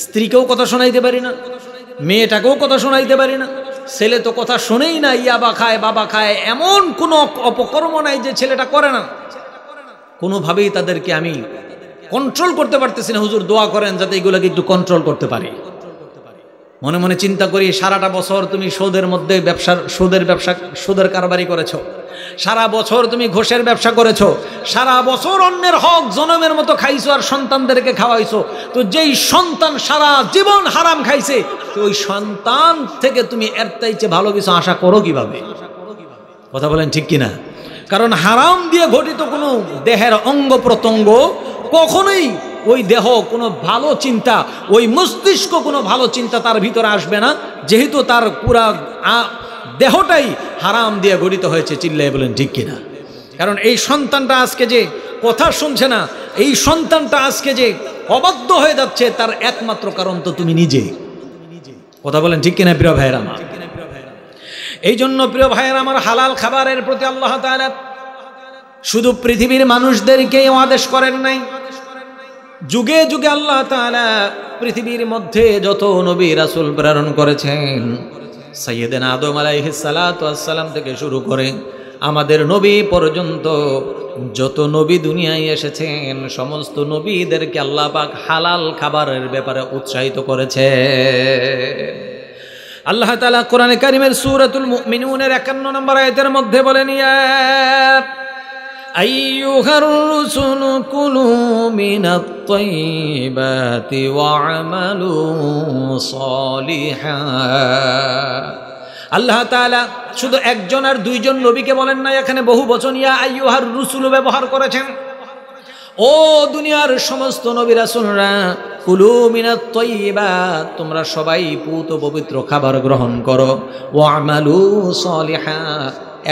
স্ত্রীকেও কথা শোনাইতে পারি না, মেয়েটাকেও কথা শোনাইতে পারি না, ছেলে তো কথা শোনেই না, ইয়াবা খায় বাবা খায়, এমন কোনো অপকর্ম নাই যে ছেলেটা করে না। কোনোভাবেই তাদেরকে আমি কন্ট্রোল করতে পারতেছি না। হুজুর দোয়া করেন যাতে এগুলোকে একটু কন্ট্রোল করতে পারি। মনে মনে চিন্তা করি, সারাটা বছর তুমি সুদের কারবারি করেছো, সারা বছর তুমি ঘোষের ব্যবসা করেছো, সারা বছর অন্যের হক জনমের মতো খাইছো আর সন্তানদেরকে খাওয়াইছো। তো যেই সন্তান সারা জীবন হারাম খাইছে, তো ওই সন্তান থেকে তুমি এর চাইতে ভালো কিছু আশা করো কিভাবে? কথা বলেন ঠিক কিনা? কারণ হারাম দিয়ে ঘটিত কোনো দেহের অঙ্গ প্রত্যঙ্গ কখনোই ওই দেহ কোনো ভালো চিন্তা, ওই মস্তিষ্ক কোনো ভালো চিন্তা তার ভিতরে আসবে না, যেহেতু তার পুরা দেহটাই হারাম দিয়ে গঠিত হয়েছে। চিল্লায় বলেন ঠিক কিনা? কারণ এই সন্তানটা আজকে যে কথা শুনছে না, এই সন্তানটা আজকে যে অবাধ্য হয়ে যাচ্ছে, তার একমাত্র কারণ তো তুমি নিজে। কথা বলেন ঠিক কিনা প্রিয় ভাইয়েরা আমার? এই জন্য প্রিয় ভাইয়েরা আমার, হালাল খাবারের প্রতি আল্লাহ তাআলা শুধু পৃথিবীর মানুষদেরকেই আদেশ করেন নাই, যুগে যুগে আল্লাহ তাআলা পৃথিবীর মধ্যে যত নবী রাসূল প্রেরণ করেছেন, সাইয়েদেনা আদম আলাইহিস সালাতু ওয়াস সালাম থেকে শুরু করে আমাদের নবী পর্যন্ত যত নবী দুনিয়ায় এসেছেন, সমস্ত নবীদেরকে আল্লাহ পাক হালাল খাবারের ব্যাপারে উৎসাহিত করেছে। আল্লাহ তাআলা কোরআনে কারীমের সূরাতুল মুমিনুনের 51 নম্বর আয়াতের মধ্যে বলেন, ইয়া আইয়ুহার রুসুলু কুলু মিনাত তাইয়্যিবাতি ওয়া'মালু সালিহা। আল্লাহ তাআলা শুধু একজন আর দুইজন নবীকে বলেন না, এখানে বহু বচন ইয়া আইয়ুহার রুসুলু ব্যবহার করেছেন। ও দুনিয়ার সমস্ত নবী রাসূলরা, কুলু মিনাত তাইয়্যিবাত, তোমরা সবাই পূত পবিত্র খাবার গ্রহণ করো, ওয়া'মালু সালিহা,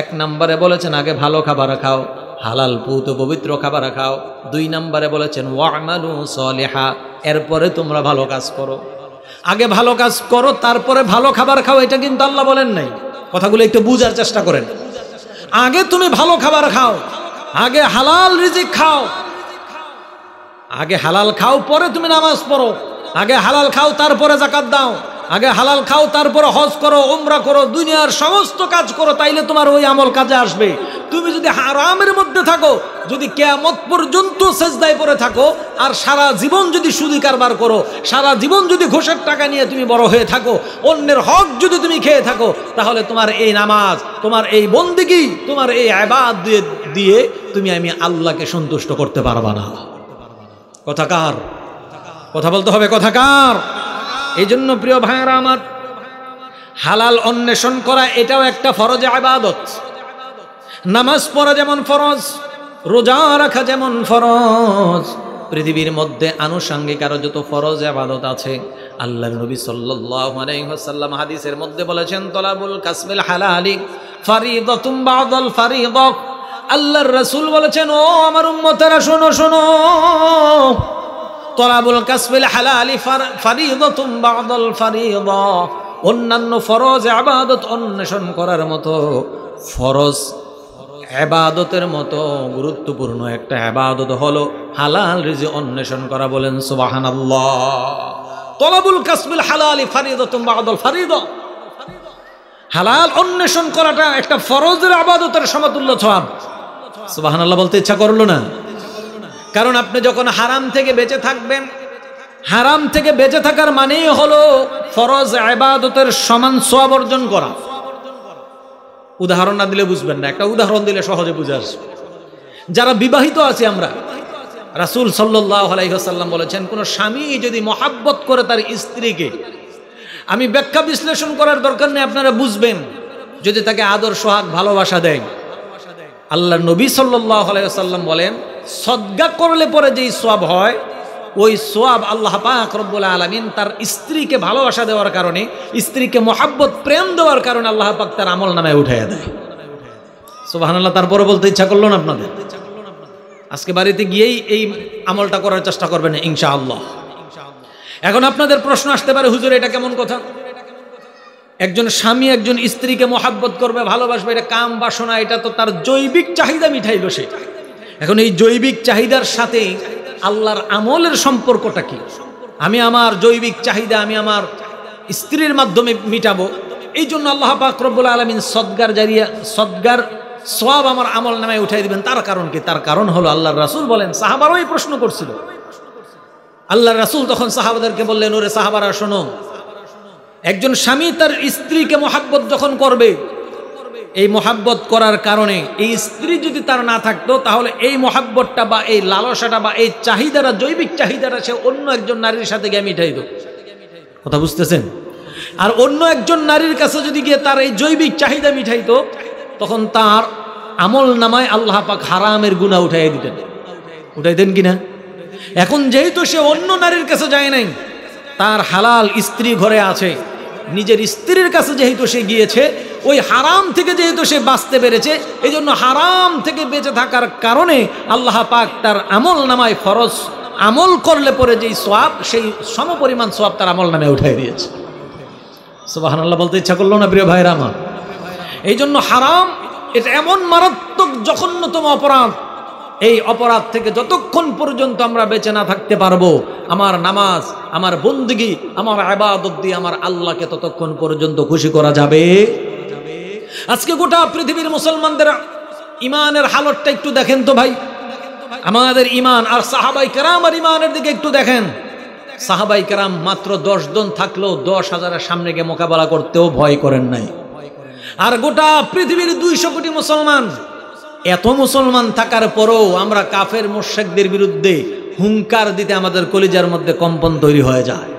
এক নম্বরে বলেছেন আগে ভালো খাবার খাও, হালাল পূত পবিত্র খাবার খাও। 2 নম্বরে বলেছেন ওয়া'মালু সালিহা, এরপরে তোমরা ভালো কাজ করো। আগে ভালো কাজ করো, তারপরে ভালো খাবার খাও, এটা কিন্তু আল্লাহ বলেন নাই। কথাগুলো একটু বুঝার চেষ্টা করেন। আগে তুমি ভালো খাবার খাও, আগে হালাল রিজিক খাও, আগে হালাল খাও, পরে তুমি নামাজ পড়ো। আগে হালাল খাও, তারপরে যাকাত দাও। আগে হালাল খাও, তারপরে হজ করো, উমরা করো, দুনিয়ার সমস্ত কাজ করো, তাইলে তোমার ওই আমল কাজে আসবে। তুমি যদি হারামের মধ্যে থাকো, যদি কিয়ামত পর্যন্ত সেজদায় পড়ে থাকো, আর সারা জীবন যদি সুদি কারবার করো, সারা জীবন যদি ঘুষের টাকা নিয়ে তুমি বড় হয়ে থাকো, অন্যের হক যদি তুমি খেয়ে থাকো, তাহলে তোমার এই নামাজ, তোমার এই বন্দেগী, তোমার এই ইবাদত দিয়ে তুমি আমি আল্লাহকে সন্তুষ্ট করতে পারবা না। কথা কার? কথা বলতে হবে, কথা কার? এই জন্য প্রিয় ভাইয়েরা আমার, হালাল অন্বেষণ করা এটাও একটা ফরজ ইবাদত। নামাজ পড়া যেমন ফরজ, রোজা রাখা যেমন ফরজ, পৃথিবীর মধ্যে আনুষঙ্গিক আরো যত ফরজ ইবাদত আছে, আল্লাহর নবী সাল্লাল্লাহু আলাইহি ওয়াসাল্লাম হাদিসের মধ্যে বলেছেন, তলাবুল কাসবিল হালালি ফারিদাতুম বা'দাল ফারিদা। আল্লাহর রাসূল বলেছেন, ও আমার উম্মতেরা শোনো শোনো, তলাবুল কাসবিল হালালি ফারিদাতুম বা'দাল ফারিদা, অন্যান্য ফরজ ইবাদত অন্বেষণ করার মতো ফরজ ইবাদতের মতো গুরুত্বপূর্ণ একটা ইবাদত হলো হালাল রিজিক অন্বেষণ করা। বলেন সুবহানাল্লাহ। তলাবুল কাসবিল হালালি ফারিদাতুম বা'দাল ফারিদা, হালাল অন্বেষণ করাটা একটা ফরজের ইবাদতের সমতুল্য সওয়াব। সুবহানাল্লাহ বলতে ইচ্ছা করলো না? কারণ আপনি যখন হারাম থেকে বেঁচে থাকবেন, হারাম থেকে বেঁচে থাকার মানেই হলো ফরজ ইবাদতের সমান সওয়াব অর্জন করা। উদাহরণ না দিলে বুঝবেন না, একটা উদাহরণ দিলে সহজে বুঝে আসবে। যারা বিবাহিত আছি আমরা, রাসূল সাল্লাল্লাহু আলাইহি ওয়াসাল্লাম বলেছেন, কোন স্বামী যদি মহাব্বত করে তার স্ত্রীকে, আমি ব্যাখ্যা বিশ্লেষণ করার দরকার নেই, আপনারা বুঝবেন, যদি তাকে আদর সোহাগ ভালোবাসা দেয়, আল্লাহ নবী সাল্লাল্লাহু আলাইহি ওয়াসাল্লাম বলেন, সদকা করলে পরে যেই সওয়াব হয়, ওই সওয়াব আল্লাহ পাক রব্বুল আলামিন তার স্ত্রীকে ভালোবাসা দেওয়ার কারণে, স্ত্রীকে মহাব্বত প্রেম দেওয়ার কারণে আল্লাহ পাক তার আমল নামায় উঠাইয়া দেয়। সুবহানাল্লাহ। তারপরে বলতে ইচ্ছা করলো না আপনাদের? আজকে বাড়িতে গিয়েই এই আমলটা করার চেষ্টা করবেন ইনশাআল্লাহ। এখন আপনাদের প্রশ্ন আসতে পারে, হুজুর এটা কেমন কথা? একজন স্বামী একজন স্ত্রীকে মহাব্বত করবে, ভালোবাসবে, এটা কাম বাসনা, এটা তো তার জৈবিক চাহিদা মিটাইল সে। এখন এই জৈবিক চাহিদার সাথে আল্লাহর আমলের সম্পর্কটা কি? আমি আমার জৈবিক চাহিদা আমি আমার স্ত্রীর মাধ্যমে মিটাবো, এই জন্য আল্লাহ পাক রব্বুল আলামিন সদগার জারিয়া সদগার সওয়াব আমার আমল নামায় উঠাই দিবেন। তার কারণ কি? তার কারণ হলো আল্লাহর রাসূল বলেন, সাহাবারাও এই প্রশ্ন করছিল। আল্লাহর রাসূল তখন সাহাবাদেরকে বললেন, ওরে সাহাবারা শোনো, একজন স্বামী তার স্ত্রীকে মহাব্বত যখন করবে, এই মহাব্বত করার কারণে এই স্ত্রী যদি তার না থাকতো, তাহলে এই মহাব্বতটা বা এই লালসাটা বা এই চাহিদাটা, জৈবিক চাহিদাটা সে অন্য একজন নারীর সাথে গিয়ে মিটাইত। কথা বুঝতেছেন? আর অন্য একজন নারীর কাছে যদি গিয়ে তার এই জৈবিক চাহিদা মিটাইতো, তখন তার আমল নামায় আল্লাহ পাক হারামের গুনাহ উঠাই দিতেন। উঠাইতেন কিনা? এখন যেহেতু সে অন্য নারীর কাছে যায় নাই, তার হালাল স্ত্রী ঘরে আছে, নিজের স্ত্রীর কাছে যেহেতু সে গিয়েছে, ওই হারাম থেকে যেহেতু সে বাঁচতে পেরেছে, এই জন্য হারাম থেকে বেঁচে থাকার কারণে আল্লাহ পাক তার আমল নামায় ফরজ আমল করলে পরে যেই সওয়াব, সেই সমপরিমাণ সওয়াব তার আমল নামে উঠাই দিয়েছে। সুবহানাল্লাহ বলতে ইচ্ছা করলো না প্রিয় ভাইরা আমার? এই জন্য হারাম এটা এমন মারাত্মক জঘন্যতম অপরাধ, এই অপরাধ থেকে যতক্ষণ পর্যন্ত আমরা বেঁচে না থাকতে পারবো, আমার নামাজ, আমার বন্দেগী, আমার ইবাদত দিয়ে আমার আল্লাহকে ততক্ষণ পর্যন্ত খুশি করা যাবে। আজকে গোটা পৃথিবীর মুসলমানদের ইমানের হালতটা একটু দেখেন তো ভাই। আমাদের ইমান আর সাহাবাই কেরামের ইমানের দিকে একটু দেখেন। সাহাবাই কেরাম মাত্র 10 জন থাকলেও 10,000-এর সামনে গিয়ে মোকাবেলা করতেও ভয় করেন নাই। আর গোটা পৃথিবীর 200 কোটি মুসলমান, এত মুসলমান থাকার পরেও আমরা কাফের মুশরিকদের বিরুদ্ধে হুঙ্কার দিতে আমাদের কলিজার মধ্যে কম্পন তৈরি হয়ে যায়।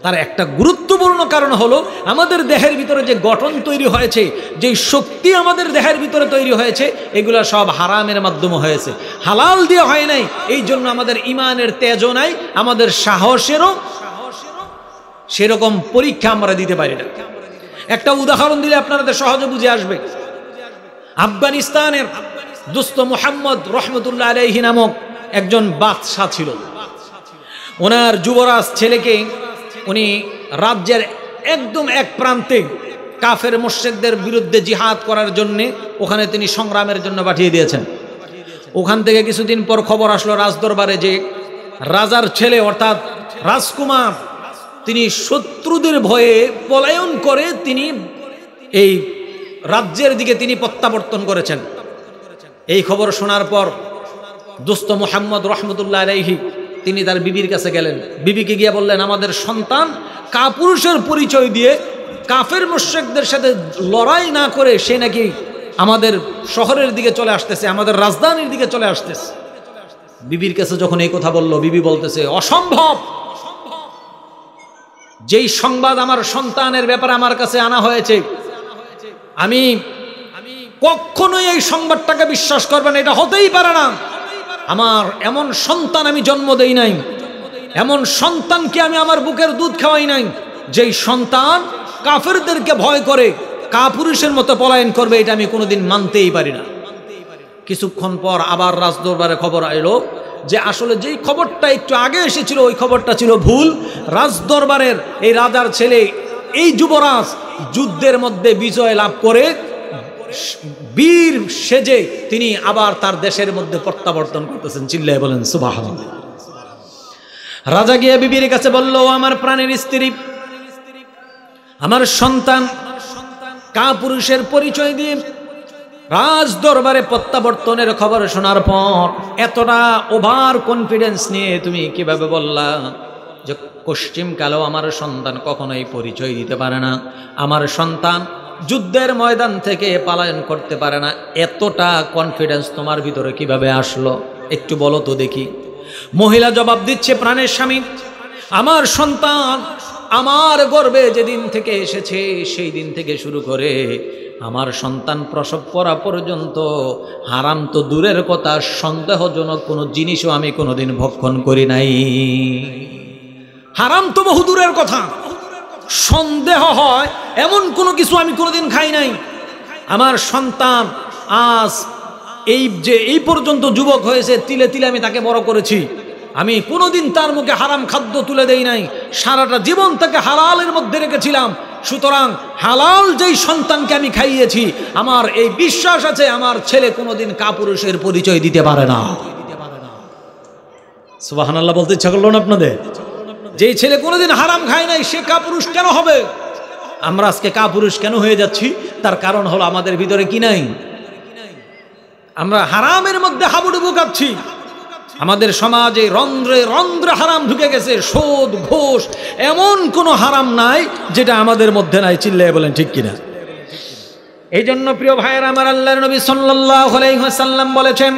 তার একটা গুরুত্বপূর্ণ কারণ হলো আমাদের দেহের ভিতরে যে গঠন তৈরি হয়েছে, যে শক্তি আমাদের দেহের ভিতরে তৈরি হয়েছে, এগুলো সব হারামের মাধ্যমে হয়েছে, হালাল দিয়ে হয় নাই। এই জন্য আমাদের ইমানের তেজও নাই, আমাদের সাহসেরও সেরকম পরীক্ষা আমরা দিতে পারি না। একটা উদাহরণ দিলে আপনাদের সহজে বুঝে আসবে। আফগানিস্তানের দোস্ত মুহাম্মদ রহমতুল্লাহ আলাইহি নামক একজন বাদশা ছিল। ওনার যুবরাজ ছেলেকে উনি রাজ্যের একদম এক প্রান্তে কাফের মুশরিকদের বিরুদ্ধে জিহাদ করার জন্য ওখানে তিনি সংগ্রামের জন্য পাঠিয়ে দিয়েছেন। ওখান থেকে কিছুদিন পর খবর আসলো রাজদরবারে যে রাজার ছেলে অর্থাৎ রাজকুমার, তিনি শত্রুদের ভয়ে পলায়ন করে তিনি এই রাজ্যের দিকে তিনি প্রত্যাবর্তন করেছেন। এই খবর শোনার পর দোস্ত মুহাম্মদ রহমতুল্লাহ আলাইহি তিনি তার বিবির কাছে গেলেন। বিবিকে গিয়ে বললেন, আমাদের সন্তান কাপুরুষের পরিচয় দিয়ে কাফের মুশরিকদের সাথে লড়াই না করে সে নাকি আমাদের শহরের দিকে চলে আসতেছে, আমাদের রাজধানীর দিকে চলে আসতেছে। বিবির কাছে যখন এই কথা বলল, বিবি বলতেছে, অসম্ভব। যেই সংবাদ আমার সন্তানের ব্যাপারে আমার কাছে আনা হয়েছে, আমি কখনোই এই সংবাদটাকে বিশ্বাস করবেন, এটা হতেই পারে না। আমার এমন সন্তান আমি জন্ম দেই নাই, এমন সন্তানকে আমি আমার বুকের দুধ খাওয়াই নাই, যেই সন্তান কাফেরদেরকে ভয় করে কাপুরুষের মতো পলায়ন করবে, এটা আমি কোনোদিন মানতেই পারি না। কিছুক্ষণ পর আবার রাজদরবারে খবর এলো যে আসলে যেই খবরটা একটু আগে এসেছিল ওই খবরটা ছিল ভুল। রাজদরবারের এই রাজার ছেলে, এই যুবরাজ যুদ্ধের মধ্যে বিজয় লাভ করে বীর সেজে তিনি আবার তার দেশের মধ্যে প্রত্যাবর্তন করতেছেন। চিল্লায় বলেন সুবহানাল্লাহ। রাজা গিয়ে বিবির কাছে বলল, আমার প্রাণের স্ত্রী, আমার সন্তান কাপুরুষের পরিচয় দিয়ে রাজ দরবারে প্রত্যাবর্তনের খবর শোনার পর এতটা ওভার কনফিডেন্স নিয়ে তুমি কিভাবে বললা যে পশ্চিমকালেও আমার সন্তান কখনোই পরিচয় দিতে পারে না, আমার সন্তান যুদ্ধের ময়দান থেকে পলায়ন করতে পারে না, এতটা কনফিডেন্স তোমার ভিতরে কিভাবে আসলো? একটু বলো তো দেখি। মহিলা জবাব দিচ্ছে, প্রাণের স্বামী, আমার সন্তান আমার গর্ভে যেদিন থেকে এসেছে সেই দিন থেকে শুরু করে আমার সন্তান প্রসব করা পর্যন্ত হারাম তো দূরের কথা, সন্দেহজনক কোনো জিনিসও আমি কোনোদিন ভক্ষণ করি নাই। হারাম তো বহু দূরের কথা, সন্দেহ হয় এমন কোনো কিছু আমি কোনোদিন খাই নাই। আমার সন্তান আজ এই পর্যন্ত যুবক হয়েছে, তিলে তিলে আমি তাকে বড় করেছি, আমি কোনোদিন তার মুখে হারাম খাদ্য তুলে দেই নাই, সারাটা জীবন তাকে হালালের মধ্যে রেখেছিলাম। সুতরাং হালাল যেই সন্তানকে আমি খাইয়েছি, আমার এই বিশ্বাস আছে আমার ছেলে কোনোদিন কাপুরুষের পরিচয় দিতে পারে না। সুবহানাল্লাহ বলতে ইচ্ছা করলো না আপনাদের? যেই ছেলে কোনোদিন হারাম খায় নাই সে কাপুরুষ কেন হবে? আমরা আজকে কাপুরুষ কেন হয়ে যাচ্ছি? তার কারণ হলো আমাদের ভিতরে কি নাই? আমরা হারামের মধ্যে হাবুডুবু কাঁপছি। আমাদের সমাজে রন্ধ্রে রন্ধ্রে হারাম ঢুকে গেছে। সুদ, ঘুষ, এমন কোনো হারাম নাই যেটা আমাদের মধ্যে নাই। চিল্লায়ে বলেন ঠিক কিনা? এই জন্য প্রিয় ভাইয়েরা আমার, আল্লাহর নবী সাল্লাল্লাহু আলাইহি ওয়াসাল্লাম বলেছেন,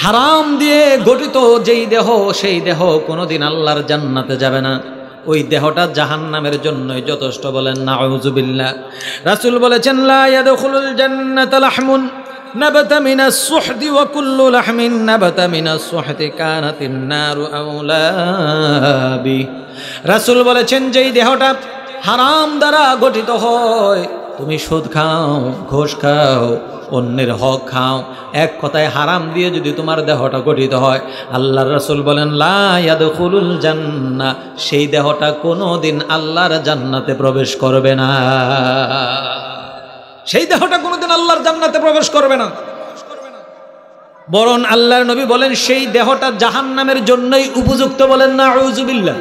হারাম দিয়ে গঠিত যেই দেহ, সেই দেহ কোনোদিন আল্লাহর জান্নাতে যাবে না। ওই দেহটা জাহান্নামের জন্যই যথেষ্ট। বলেন নাউযুবিল্লাহ। রাসূল বলেছেন, লা ইয়াদখুলুল জান্নাতা লাহমুন নাবাতা মিনাস সুহদি ওয়া কুল্লু লাহমিন নাবাতা মিনাস সুহদি কানাতিন নারু আওলা বি। রাসূল বলেছেন, যেই দেহটা হারাম দ্বারা গঠিত হয়, তুমি সুদ খাও, ঘুষ খাও, অন্যের হক খাও, এক কথায় হারাম দিয়ে যদি তোমার দেহটা গঠিত হয়, আল্লাহর রাসূল বলেন লা ইয়াদখুলুল জান্নাহ, সেই দেহটা কোনোদিন আল্লাহর জান্নাতে প্রবেশ করবে না। সেই দেহটা কোনোদিন আল্লাহর জান্নাতে প্রবেশ করবে না। বরং আল্লাহর নবী বলেন, সেই দেহটা জাহান্নামের জন্যই উপযুক্ত। বলেন নাউযুবিল্লাহ।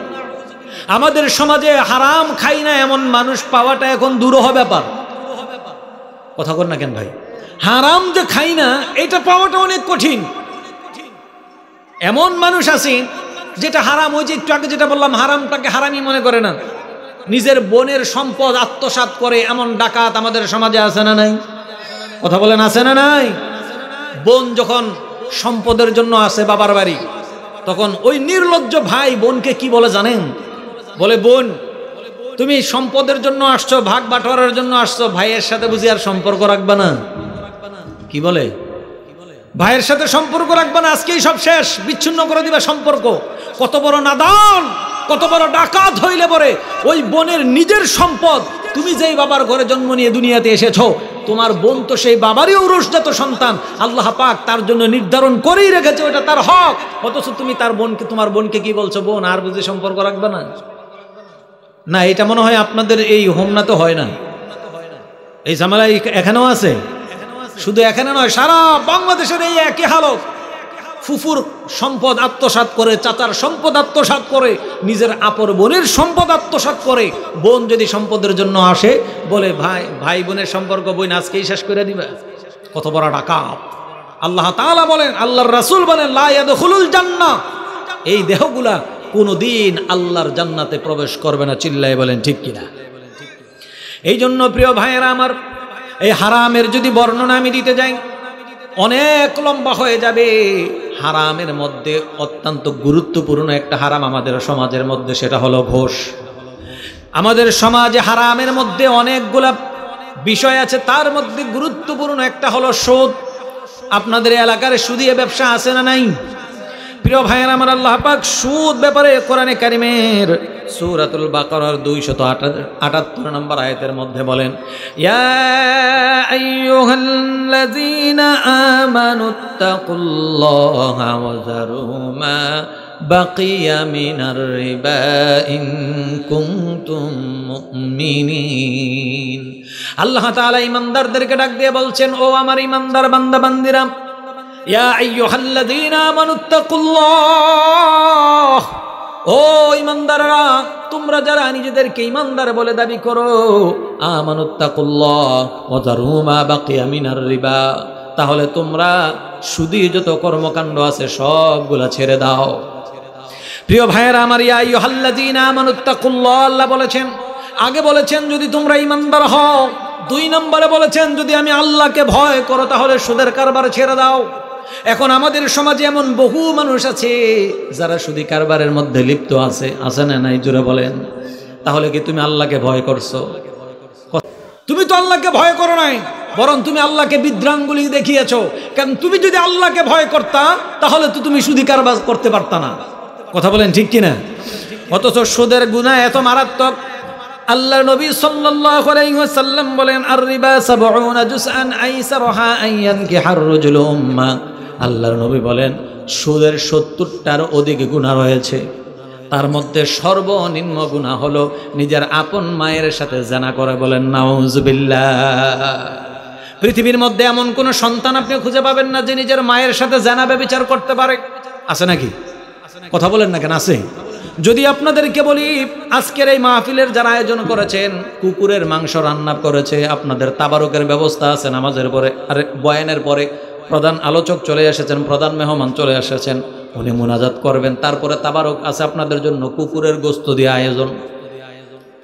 আমাদের সমাজে হারাম খাই না এমন মানুষ পাওয়াটা এখন দুরূহ ব্যাপার। কথা বল না কেন ভাই? হারাম যে খাই না এটা পাওয়াটা অনেক কঠিন। এমন মানুষ আছে যেটা হারাম, ওই যে একটু আগে যেটা বললাম, হারামটাকে হারামই মনে করে না। নিজের বোনের সম্পদ আত্মসাৎ করে এমন ডাকাত আমাদের সমাজে আছে না নাই? কথা বলেন আছে না নাই? বোন যখন সম্পদের জন্য আসে বাবার বাড়ি, তখন ওই নির্লজ্জ ভাই বোনকে কি বলে জানেন? বলে, বোন তুমি সম্পদের জন্য আসছো, ভাগ বাটোয়ারার জন্য আসছো, ভাইয়ের সাথে বুঝি আর সম্পর্ক রাখবা না? কি বলে? ভাইয়ের সাথে সম্পর্ক রাখবা না, আজকেই সব শেষ, বিচ্ছিন্ন করে দিবা সম্পর্ক। কত বড় নাদান, কত বড় ডাকাত হইলে পরে ওই বোনের নিজের সম্পদ, তুমি যেই বাবার ঘরে জন্ম নিয়ে দুনিয়াতে এসেছো, তোমার বোন তো সেই বাবারই ঔরসজাত সন্তান। আল্লাহ পাক তার জন্য নির্ধারণ করেই রেখেছে, ওটা তার হক। অথচ তুমি তার বোনকে, তোমার বোনকে কি বলছো? বোন আর বুঝি সম্পর্ক রাখবে না? না, এটা মনে হয় আপনাদের এই হোমনাতে হয় না। এই ঝামেলা এখানেও আছে। শুধু এখানে নয়, সারা বাংলাদেশের এই একই হালত। ফুফুর সম্পদ আত্মসাৎ করে, চাচার সম্পদ আত্মসাৎ করে, নিজের আপর বোনের সম্পদ আত্মসাৎ করে। বোন যদি সম্পদের জন্য আসে, বলে ভাই বোনের সম্পর্ক বোন আজকেই শেষ করে দিবে। কত বড় ডাকাত! আল্লাহ তাআলা বলেন, আল্লাহর রাসূল বলেন, লা ইয়াদখুলুল জান্নাহ, এই দেহগুলা কোনোদিন আল্লাহর জান্নাতে প্রবেশ করবে না। চিল্লায়ে বলেন ঠিক কিনা? এই জন্য প্রিয় ভাইয়েরা আমার, এই হারামের যদি বর্ণনা আমি দিতে যাই অনেক লম্বা হয়ে যাবে। হারামের মধ্যে অত্যন্ত গুরুত্বপূর্ণ একটা হারাম আমাদের সমাজের মধ্যে, সেটা হলো ঘুষ। আমাদের সমাজে হারামের মধ্যে অনেকগুলা বিষয় আছে, তার মধ্যে গুরুত্বপূর্ণ একটা হলো সুদ। আপনাদের এলাকার সুদিয়া ব্যবসা আছে না নাই? প্রিয় ভাইয়েরা আমার, আল্লাহ পাক সুদ ব্যাপারে কোরআনে কারিমের সূরাতুল বাকারার 278 নম্বর আয়াতের মধ্যে বলেন, ইয়া আইয়ুহাল্লাযীনা আমানুত্তাকুল্লাহা ওয়া যারু মা বাকিয়া মিনার রিবা ইন কুনতুম মুমিনিন। আল্লাহ তাআলা ঈমানদারদেরকে ডাক দিয়ে বলছেন, ও আমার ঈমানদার বান্দা বান্দিরা, ইয়া আইয়ুহাল্লাযীনা আমানুত্তাকুল্লাহ, ও ঈমানদাররা, তোমরা যারা নিজেদেরকে ঈমানদার বলে দাবি করো, আমানুত্তাকুল্লাহ ওয়া যারু মা বাকিয়া মিনার রিবা, তাহলে তোমরা সুদী যত কর্মকাণ্ড আছে সবগুলা ছেড়ে দাও। প্রিয় ভাইয়েরা আমার, ইয়া আইয়ুহাল্লাযীনা আমানুত্তাকুল্লাহ আল্লাহ বলেছেন। আগে বলেছেন যদি তোমরা ঈমানদার হও, 2 নম্বরে বলেছেন যদি আমি আল্লাহকে ভয় করো তাহলে সুদের কারবার ছেড়ে দাও। এখন আমাদের সমাজে এমন বহু মানুষ আছে যারা সুদী কারবারের মধ্যে লিপ্ত আছে। আছে না নাই? জোরে বলেন। তাহলে কি তুমি আল্লাহকে ভয় করছো? তুমি তো আল্লাহকে ভয় করো নাই, বরং তুমি আল্লাহকে বিদ্রাঙ্গুলি দেখিয়েছো। কারণ তুমি যদি আল্লাহকে ভয় করতা তাহলে তো তুমি সুদী কারবার করতে পারতা না। কথা বলেন ঠিক কিনা? অথচ সুদের গুনাহ এত মারাত্মক। আল্লাহ নবী সাল্লাল্লাহু আলাইহি ওয়াসাল্লাম বলেন, আর রিবা 70 জুজআন আইসারহা আইয়ানকিহার রাজুলু উম্মা। আল্লাহর নবী বলেন, সুদের 70টার অধিক গুনাহ রয়েছে। তার মধ্যে সর্বনিম্ন গুনাহ হলো নিজের আপন মায়ের সাথে জিনা করে। বলেন নাউযুবিল্লাহ। পৃথিবীর মধ্যে এমন কোন সন্তান আপনি খুঁজে পাবেন না যে নিজের মায়ের সাথে জিনা ব্যভিচার করতে পারে। আছে নাকি? কথা বলেন না কেন, আছে? যদি আপনাদেরকে বলি আজকের এই মাহফিলের যারা আয়োজন করেছেন কুকুরের মাংস রান্না করেছে, আপনাদের তাবারকের ব্যবস্থা আছে নামাজের পরে, আর বয়ানের পরে প্রধান আলোচক চলে এসেছেন, প্রধান মেহমান চলে এসেছেন, উনি মুনাজাত করবেন, তারপরে তাবারক আছে আপনাদের জন্য কুকুরের গোস্ত দিয়ে আয়োজন।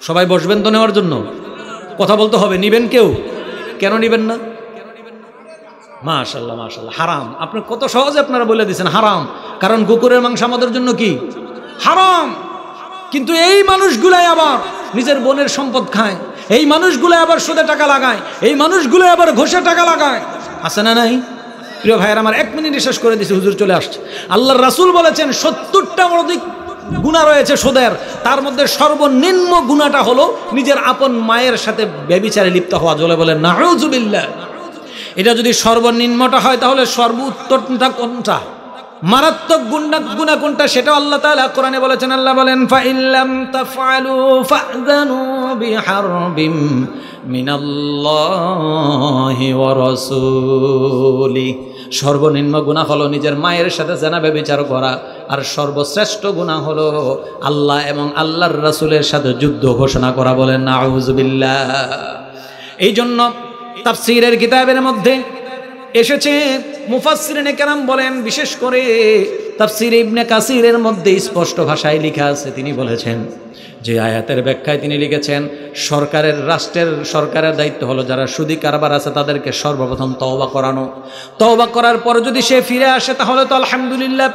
সবাই বসবেন তো নেওয়ার জন্য? কথা বলতে হবে, নিবেন কেউ? কেন নিবেন না? মাশাআল্লাহ মাশাআল্লাহ। হারাম। আপনি কত সহজে আপনারা বলে দিয়েছেন হারাম, কারণ কুকুরের মাংস আমাদের জন্য কি হারাম। কিন্তু এই মানুষগুলাই আবার নিজের বোনের সম্পদ খায়, এই মানুষগুলো আবার সুদে টাকা লাগায়, এই মানুষগুলো আবার ঘষে টাকা লাগায়, আছে না নাই? প্রিয় ভাইয়ের আমার, 1 মিনিট শেষ করে দিছি, হুজুর চলে আসছে। আল্লাহর রাসূল বলেছেন 70টা অধিক গুনাহ রয়েছে সুদের, তার মধ্যে সর্বনিম্ন গুনাহটা হলো নিজের আপন মায়ের সাথে ব্যভিচারে লিপ্ত হওয়া। জলে বলেন নাউযুবিল্লাহ। এটা যদি সর্বনিম্নটা হয় তাহলে সর্বোত্তমটা কোনটা, মারাত্মক গুনাহ কোনটা, সেটা আল্লাহ তাআলা কোরআনে বলেছেন। আল্লাহ বলেন ফাইল্লাম তাফআলু ফাযনু বিহারবিম মিনাল্লাহি ওয়া রাসূলি। সর্বনিম্ন গুনাহ হলো নিজের মায়ের সাথে জিনা ব্যভিচার করা, আর সর্বশ্রেষ্ঠ গুনাহ হলো আল্লাহ এবং আল্লাহর রাসূলের সাথে যুদ্ধ ঘোষণা করা। বলেন নাউযুবিল্লাহ। এই জন্য তাফসীরের কিতাবের মধ্যে এসেছে, মুফাসসিরিনে কেরাম বলেন, বিশেষ করে তাফসীর ইবনে কাসিরের মধ্যে স্পষ্ট ভাষায় লেখা আছে, তিনি বলেছেন যে আয়াতের ব্যাখ্যায় তিনি লিখেছেন রাষ্ট্রের সরকারের দায়িত্ব হলো যারা সুদী কারবার আছে তাদেরকে সর্বপ্রথম তওবা করানো। তওবা করার পর যদি সে ফিরে আসে তাহলে তো আলহামদুলিল্লাহ।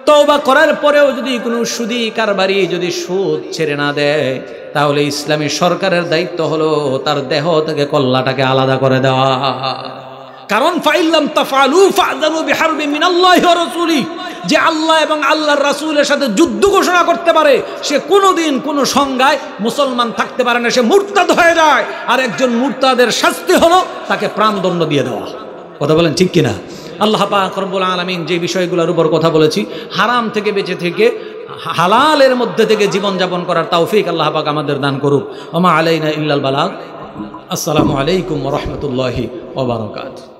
তওবা করার পরেও যদি কোনো সুদী কারবারি যদি সুদ ছেড়ে না দেয় তাহলে ইসলামী সরকারের দায়িত্ব হলো তার দেহ থেকে কল্লাটাকে আলাদা করে দেওয়া। কারণ ফাইল্লাম তাফআলু ফাযনু বিহারবিন মিনাল্লাহি ওয়া রাসূলি, যে আল্লাহ এবং আল্লাহর রাসূলের সাথে যুদ্ধ ঘোষণা করতে পারে সে কোনোদিন কোনো সংজ্ঞায় মুসলমান থাকতে পারে না, সে মুরতাদ হয়ে যায়। আর একজন মুরতাদের শাস্তি হলো তাকে প্রাণদণ্ড দিয়ে দেওয়া। কথা বলেন ঠিক কিনা? আল্লাহ পাক রব্বুল আলামিন যে বিষয়গুলোর উপর কথা বলেছি, হারাম থেকে বেঁচে থেকে হালালের মধ্যে থেকে জীবনযাপন করার তৌফিক আল্লাহ পাক আমাদের দান করুক। ওমা আলাইনা ইল্লাল বালাগ। আসসালামু আলাইকুম ওয়া রাহমাতুল্লাহি ওয়া বারাকাতুহু।